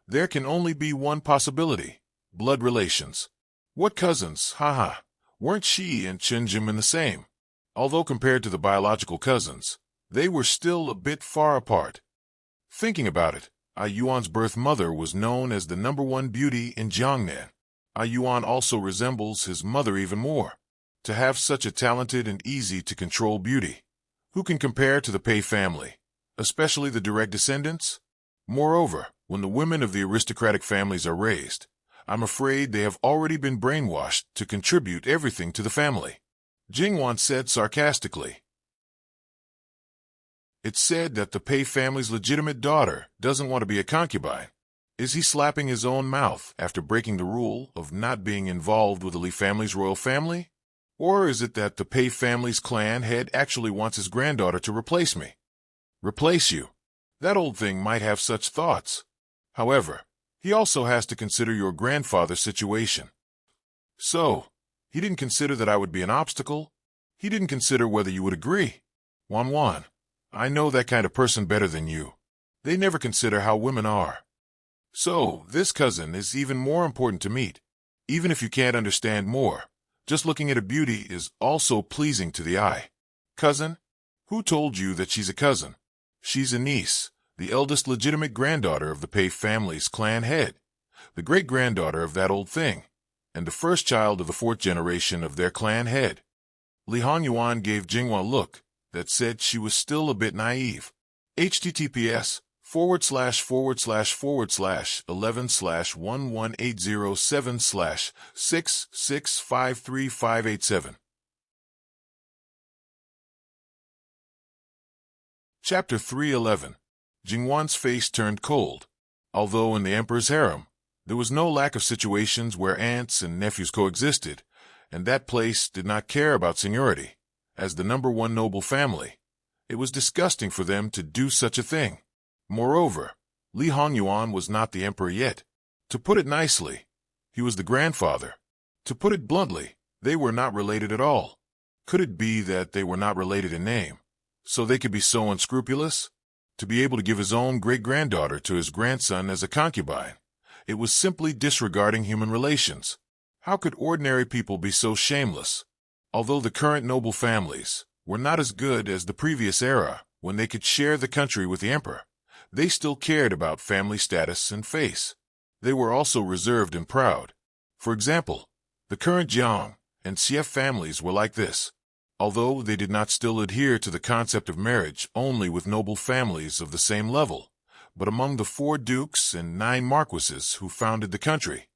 there can only be one possibility: blood relations. What cousins, haha, weren't she and Chen Jimin the same? Although compared to the biological cousins, they were still a bit far apart. Thinking about it, Yuan's birth mother was known as the #1 beauty in Jiangnan. Yuan also resembles his mother even more. To have such a talented and easy-to-control beauty, who can compare to the Pei family, especially the direct descendants? Moreover, when the women of the aristocratic families are raised, I'm afraid they have already been brainwashed to contribute everything to the family. Jingwan said sarcastically. It's said that the Pei family's legitimate daughter doesn't want to be a concubine. Is he slapping his own mouth after breaking the rule of not being involved with the Li family's royal family? Or is it that the Pei family's clan head actually wants his granddaughter to replace me? Replace you? That old thing might have such thoughts. However, he also has to consider your grandfather's situation. So, he didn't consider that I would be an obstacle? He didn't consider whether you would agree? Wan, I know that kind of person better than you. They never consider how women are. So, this cousin is even more important to meet. Even if you can't understand more, just looking at a beauty is also pleasing to the eye. Cousin? Who told you that she's a cousin? She's a niece, the eldest legitimate granddaughter of the Pei family's clan head, the great-granddaughter of that old thing, and the first child of the 4th generation of their clan head. Li Hongyuan gave Jinghua a look that said she was still a bit naive. https://11/11807/6653587. Chapter 311. Jingwan's face turned cold. Although in the emperor's harem, there was no lack of situations where aunts and nephews coexisted, and that place did not care about seniority. As the #1 noble family, it was disgusting for them to do such a thing. Moreover, Li Hongyuan was not the emperor yet. To put it nicely, he was the grandfather. To put it bluntly, they were not related at all. Could it be that they were not related in name, so they could be so unscrupulous? To be able to give his own great-granddaughter to his grandson as a concubine, it was simply disregarding human relations. How could ordinary people be so shameless? Although the current noble families were not as good as the previous era when they could share the country with the emperor, they still cared about family status and face. They were also reserved and proud. For example, the current Jiang and Xie families were like this. Although they did not still adhere to the concept of marriage only with noble families of the same level, but among the 4 dukes and 9 marquises who founded the country,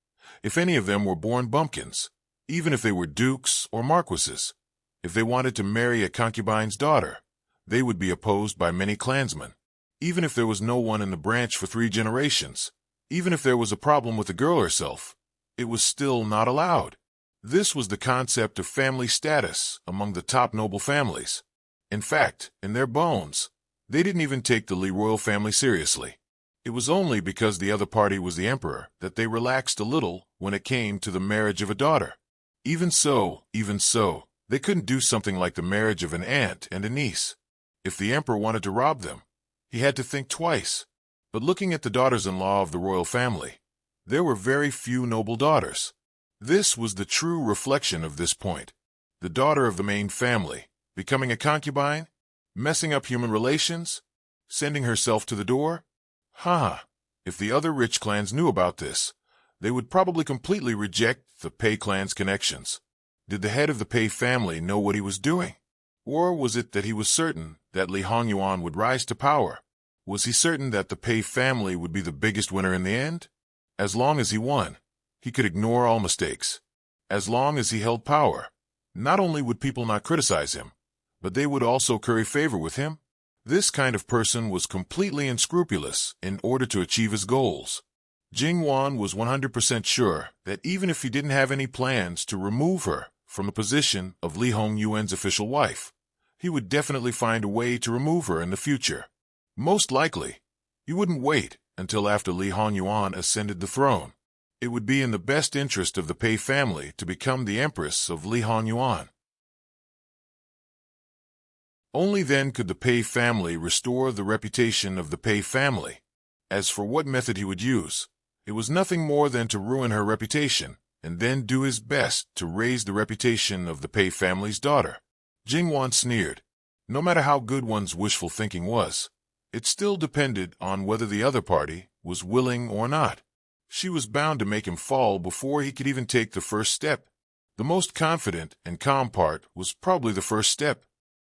if any of them were born bumpkins, even if they were dukes or marquises, if they wanted to marry a concubine's daughter, they would be opposed by many clansmen. Even if there was no one in the branch for 3 generations, even if there was a problem with the girl herself, it was still not allowed. This was the concept of family status among the top noble families. In fact, in their bones, they didn't even take the Li royal family seriously. It was only because the other party was the emperor that they relaxed a little when it came to the marriage of a daughter. Even so, they couldn't do something like the marriage of an aunt and a niece. If the emperor wanted to rob them, he had to think twice. But looking at the daughters-in-law of the royal family, there were very few noble daughters. This was the true reflection of this point. The daughter of the main family, becoming a concubine, messing up human relations, sending herself to the door? If the other rich clans knew about this, they would probably completely reject the Pei clan's connections. Did the head of the Pei family know what he was doing? Or was it that he was certain that Li Hongyuan would rise to power? Was he certain that the Pei family would be the biggest winner in the end? As long as he won, he could ignore all mistakes. As long as he held power, not only would people not criticize him, but they would also curry favor with him. This kind of person was completely unscrupulous in order to achieve his goals. Jingwan was 100% sure that even if he didn't have any plans to remove her from the position of Li Hongyuan's official wife, he would definitely find a way to remove her in the future. Most likely, he wouldn't wait until after Li Hongyuan ascended the throne. It would be in the best interest of the Pei family to become the empress of Li Hongyuan. Only then could the Pei family restore the reputation of the Pei family. As for what method he would use, it was nothing more than to ruin her reputation and then do his best to raise the reputation of the Pei family's daughter. Jingwan sneered. No matter how good one's wishful thinking was, it still depended on whether the other party was willing or not. She was bound to make him fall before he could even take the first step. The most confident and calm part was probably the first step.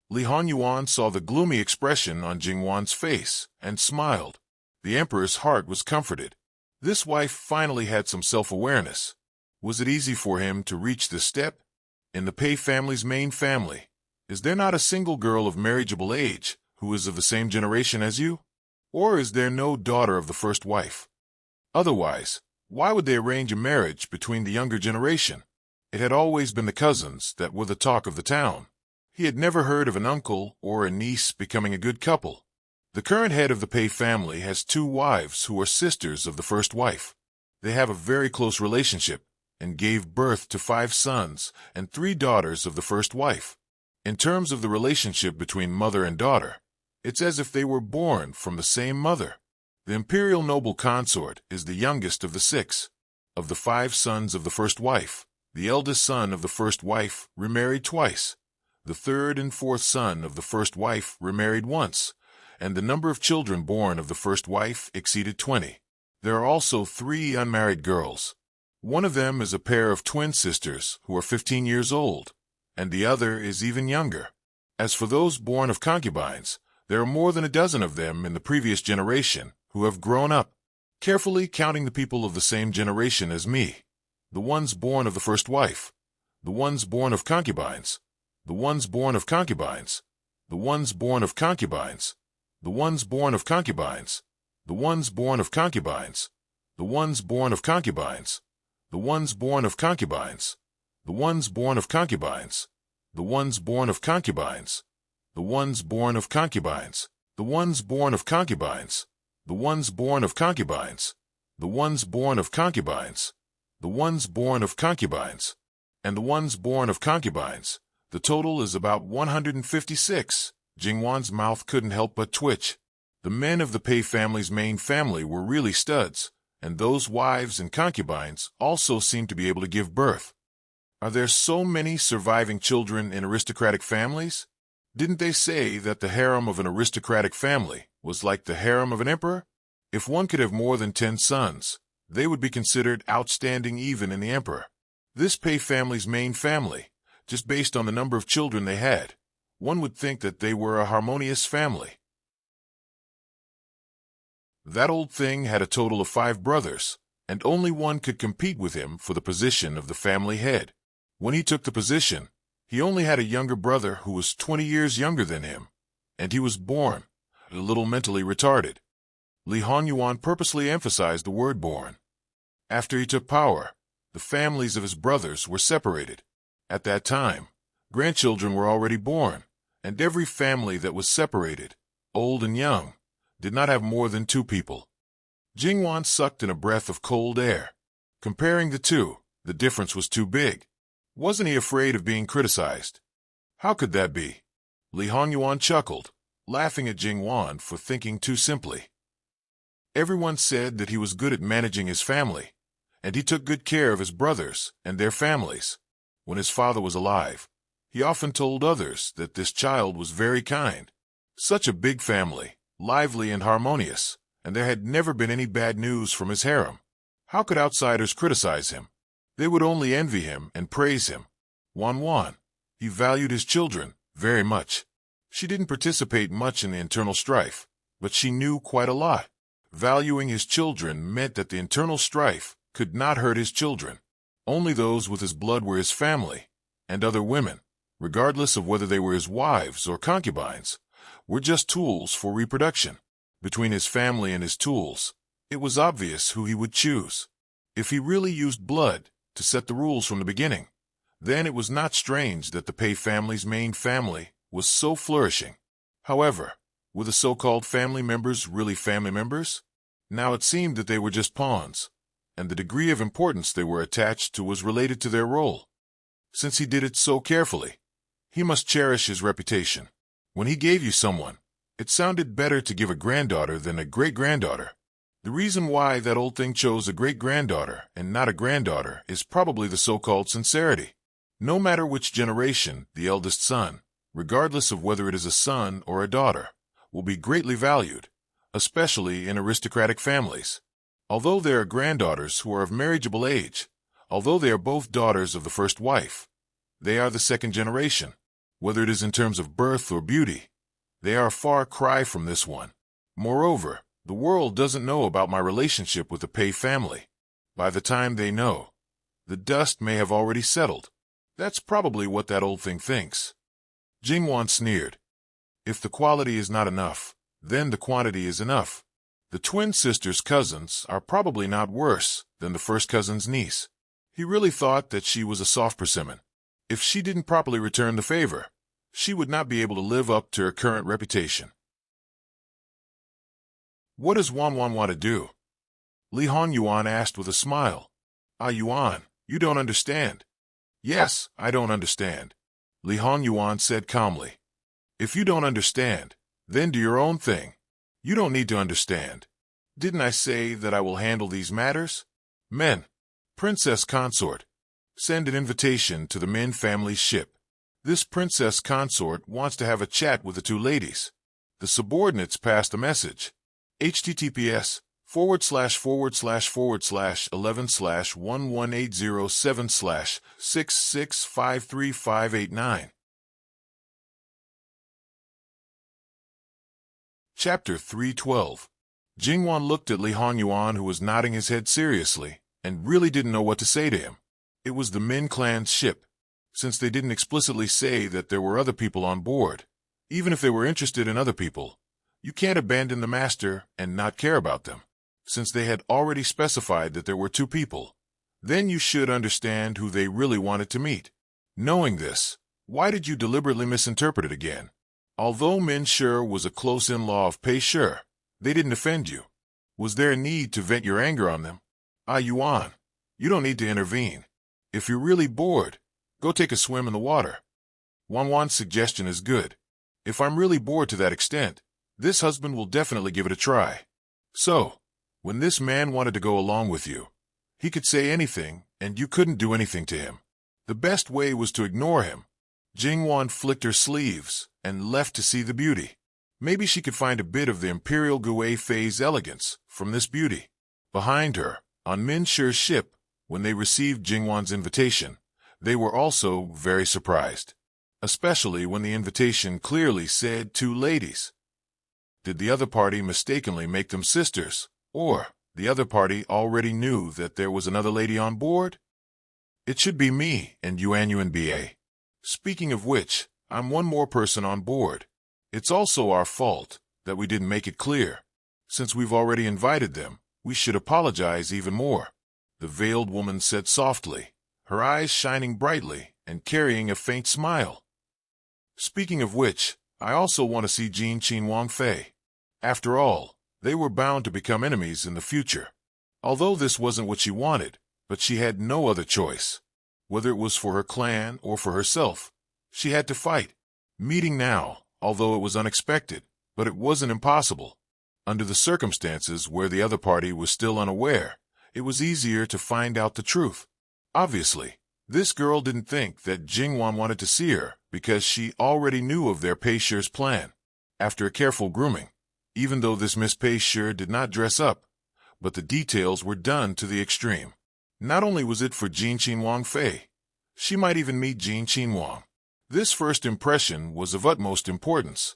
Li Honyuan saw the gloomy expression on Jingwan's face and smiled. The emperor's heart was comforted. This wife finally had some self-awareness. Was it easy for him to reach this step? In the Pei family's main family, is there not a single girl of marriageable age who is of the same generation as you? Or is there no daughter of the first wife? Otherwise, why would they arrange a marriage between the younger generation? It had always been the cousins that were the talk of the town. He had never heard of an uncle or a niece becoming a good couple. The current head of the Pei family has 2 wives who are sisters of the first wife. They have a very close relationship and gave birth to 5 sons and 3 daughters of the first wife. In terms of the relationship between mother and daughter, it's as if they were born from the same mother. The imperial noble consort is the youngest of the 6. Of the 5 sons of the first wife, the eldest son of the first wife remarried twice. The 3rd and 4th son of the first wife remarried once, and the number of children born of the first wife exceeded 20. There are also 3 unmarried girls. One of them is a pair of twin sisters who are 15 years old, and the other is even younger. As for those born of concubines, there are more than a dozen of them in the previous generation who have grown up, carefully counting the people of the same generation as me, the ones born of the first wife, the ones born of concubines, the ones born of concubines, the ones born of concubines, the ones born of concubines, the ones born of concubines, the ones born of concubines, the ones born of concubines, the ones born of concubines, the ones born of concubines, the ones born of concubines, the ones born of concubines, the ones born of concubines, the ones born of concubines, the ones born of concubines, and the ones born of concubines. The total is about 156. Jingwan's mouth couldn't help but twitch. The men of the Pei family's main family were really studs, and those wives and concubines also seemed to be able to give birth. Are there so many surviving children in aristocratic families? Didn't they say that the harem of an aristocratic family was like the harem of an emperor? If one could have more than 10 sons, they would be considered outstanding even in the emperor. This Pei family's main family, just based on the number of children they had, one would think that they were a harmonious family. That old thing had a total of 5 brothers, and only one could compete with him for the position of the family head. When he took the position, he only had a younger brother who was 20 years younger than him, and he was born a little mentally retarded. Li Honyuan purposely emphasized the word born. After he took power, the families of his brothers were separated. At that time, grandchildren were already born, and every family that was separated, old and young, did not have more than 2 people. Jingwan sucked in a breath of cold air. Comparing the two, the difference was too big. Wasn't he afraid of being criticized? How could that be? Li Honyuan chuckled, laughing at Jingwan for thinking too simply. Everyone said that he was good at managing his family, and he took good care of his brothers and their families. When his father was alive, he often told others that this child was very kind. Such a big family, lively and harmonious, and there had never been any bad news from his harem. How could outsiders criticize him? They would only envy him and praise him. Wan, he valued his children very much. She didn't participate much in the internal strife, but she knew quite a lot. Valuing his children meant that the internal strife could not hurt his children. Only those with his blood were his family, and other women, regardless of whether they were his wives or concubines, were just tools for reproduction. Between his family and his tools, it was obvious who he would choose. If he really used blood to set the rules from the beginning, then it was not strange that the Pei family's main family was so flourishing. However, were the so-called family members really family members? Now it seemed that they were just pawns, and the degree of importance they were attached to was related to their role. Since he did it so carefully, he must cherish his reputation. When he gave you someone, it sounded better to give a granddaughter than a great-granddaughter. The reason why that old thing chose a great-granddaughter and not a granddaughter is probably the so-called sincerity. No matter which generation, the eldest son, regardless of whether it is a son or a daughter, will be greatly valued, especially in aristocratic families. Although there are granddaughters who are of marriageable age, although they are both daughters of the first wife, they are the second generation. Whether it is in terms of birth or beauty, they are a far cry from this one. Moreover, the world doesn't know about my relationship with the Pei family. By the time they know, the dust may have already settled. That's probably what that old thing thinks. Jingwan sneered. If the quality is not enough, then the quantity is enough. The twin sister's cousins are probably not worse than the first cousin's niece. He really thought that she was a soft persimmon. If she didn't properly return the favor, she would not be able to live up to her current reputation. What does Wan want to do? Li Hongyuan asked with a smile. Ah, Yuan, you don't understand. Yes, I don't understand. Li Hongyuan said calmly. If you don't understand, then do your own thing. You don't need to understand. Didn't I say that I will handle these matters? Men, princess consort, send an invitation to the Min family's ship. This princess consort wants to have a chat with the two ladies. The subordinates passed a message. https://11/11807/6653589. Chapter 312. Jingwan looked at Li Hongyuan, who was nodding his head seriously, and really didn't know what to say to him. It was the Min clan's ship. Since they didn't explicitly say that there were other people on board, even if they were interested in other people, you can't abandon the master and not care about them. Since they had already specified that there were two people, then you should understand who they really wanted to meet. Knowing this, why did you deliberately misinterpret it again? Although Min Shi was a close in-law of Pei Shi, they didn't offend you. Was there a need to vent your anger on them? Ah, Yuan, you don't need to intervene. If you're really bored, go take a swim in the water. Wan's suggestion is good. If I'm really bored to that extent, this husband will definitely give it a try. So, when this man wanted to go along with you, he could say anything, and you couldn't do anything to him. The best way was to ignore him. Jingwan flicked her sleeves and left to see the beauty. Maybe she could find a bit of the imperial Gui Fei's elegance from this beauty. Behind her, on Min Shi's ship, when they received Jingwan's invitation, they were also very surprised, especially when the invitation clearly said two ladies. Did the other party mistakenly make them sisters, or the other party already knew that there was another lady on board? It should be me and Yuan BA. Speaking of which, I'm one more person on board. It's also our fault that we didn't make it clear. Since we've already invited them, we should apologize even more, the veiled woman said softly, her eyes shining brightly and carrying a faint smile. Speaking of which, I also want to see Qin Wang Fei. After all, they were bound to become enemies in the future. Although this wasn't what she wanted, but she had no other choice. Whether it was for her clan or for herself, she had to fight. Meeting now, although it was unexpected, but it wasn't impossible. Under the circumstances where the other party was still unaware, it was easier to find out the truth. Obviously, this girl didn't think that Jingwan wanted to see her because she already knew of their Pei Shi's plan. After a careful grooming, even though this Miss Pei Shi did not dress up, but the details were done to the extreme. Not only was it for Qin Wang Fei, she might even meet Qin Wang. This first impression was of utmost importance.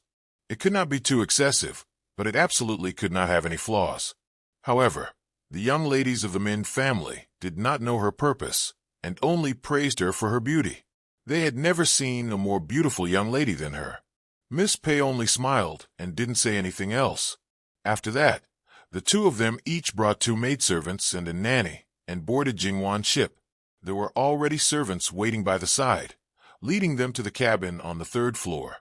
It could not be too excessive, but it absolutely could not have any flaws. However, the young ladies of the Min family did not know her purpose and only praised her for her beauty. They had never seen a more beautiful young lady than her. Miss Pei only smiled and didn't say anything else. After that, the two of them each brought two maidservants and a nanny and boarded Jingwan's ship. There were already servants waiting by the side, leading them to the cabin on the third floor.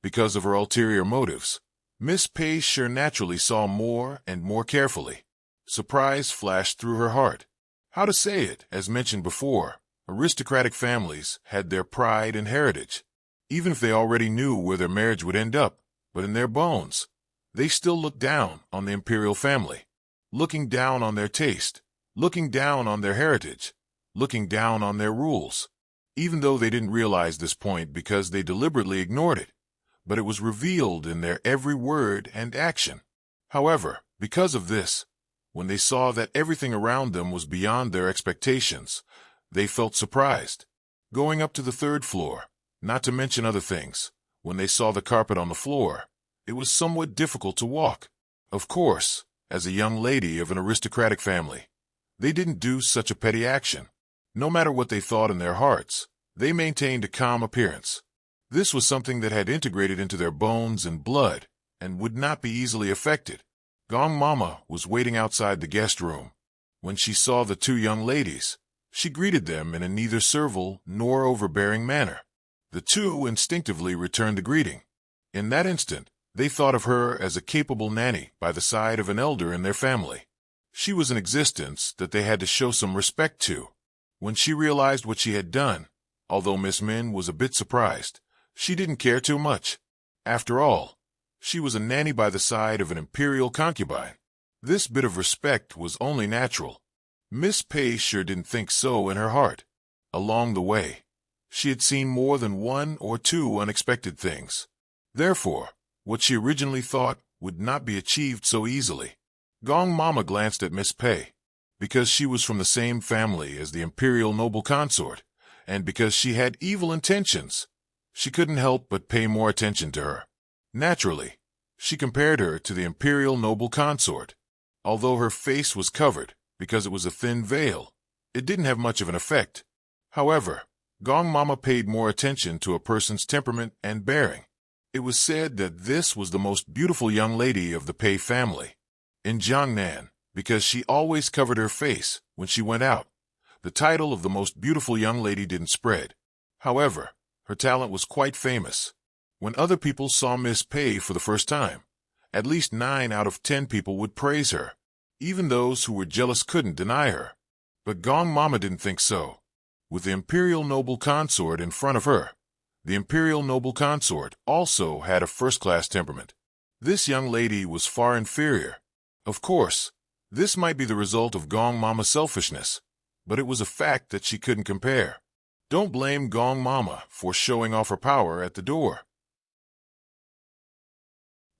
Because of her ulterior motives, Miss Pei Shi naturally saw more and more carefully. Surprise flashed through her heart. How to say it, as mentioned before, aristocratic families had their pride and heritage. Even if they already knew where their marriage would end up, but in their bones, they still looked down on the imperial family, looking down on their taste, looking down on their heritage, looking down on their rules. even though they didn't realize this point because they deliberately ignored it, but it was revealed in their every word and action. However, because of this, when they saw that everything around them was beyond their expectations, they felt surprised. Going up to the third floor, not to mention other things, when they saw the carpet on the floor, it was somewhat difficult to walk. Of course, as a young lady of an aristocratic family, they didn't do such a petty action. No matter what they thought in their hearts, they maintained a calm appearance. This was something that had integrated into their bones and blood and would not be easily affected. Gong Mama was waiting outside the guest room. When she saw the two young ladies, she greeted them in a neither servile nor overbearing manner. The two instinctively returned the greeting. In that instant, they thought of her as a capable nanny by the side of an elder in their family. She was an existence that they had to show some respect to. When she realized what she had done, although Miss Min was a bit surprised, she didn't care too much. After all, she was a nanny by the side of an imperial concubine. This bit of respect was only natural. Miss Pei sure didn't think so in her heart. Along the way, she had seen more than one or two unexpected things. Therefore, what she originally thought would not be achieved so easily. Gong Mama glanced at Miss Pei. Because she was from the same family as the imperial noble consort, and because she had evil intentions, she couldn't help but pay more attention to her. Naturally, she compared her to the imperial noble consort. Although her face was covered because it was a thin veil, it didn't have much of an effect. However, Gong Mama paid more attention to a person's temperament and bearing. It was said that this was the most beautiful young lady of the Pei family. In Jiangnan, because she always covered her face when she went out, the title of the most beautiful young lady didn't spread. However, her talent was quite famous. When other people saw Miss Pei for the first time, at least 9 out of 10 people would praise her. Even those who were jealous couldn't deny her. But Gong Mama didn't think so. With the imperial noble consort in front of her, the imperial noble consort also had a first-class temperament. This young lady was far inferior. Of course, this might be the result of Gong Mama's selfishness, but it was a fact that she couldn't compare. Don't blame Gong Mama for showing off her power at the door.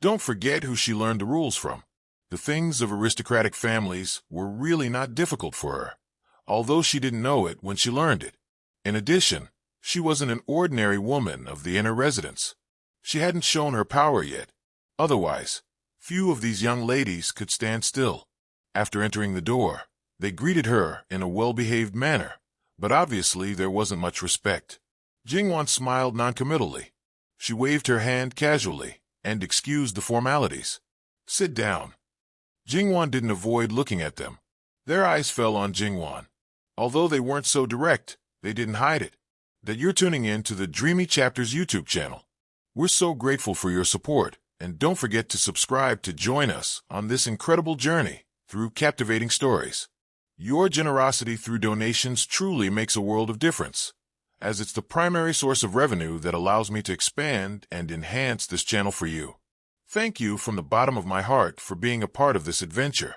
Don't forget who she learned the rules from. The things of aristocratic families were really not difficult for her, although she didn't know it when she learned it. In addition, she wasn't an ordinary woman of the inner residence. She hadn't shown her power yet. Otherwise, few of these young ladies could stand still. After entering the door, they greeted her in a well-behaved manner, but obviously there wasn't much respect. Jingwan smiled noncommittally. She waved her hand casually and excused the formalities. Sit down. Jingwan didn't avoid looking at them. Their eyes fell on Jingwan. Although they weren't so direct, they didn't hide it. That you're tuning in to the Dreamy Chapters YouTube channel. We're so grateful for your support, and don't forget to subscribe to join us on this incredible journey through captivating stories. Your generosity through donations truly makes a world of difference, as it's the primary source of revenue that allows me to expand and enhance this channel for you. Thank you from the bottom of my heart for being a part of this adventure.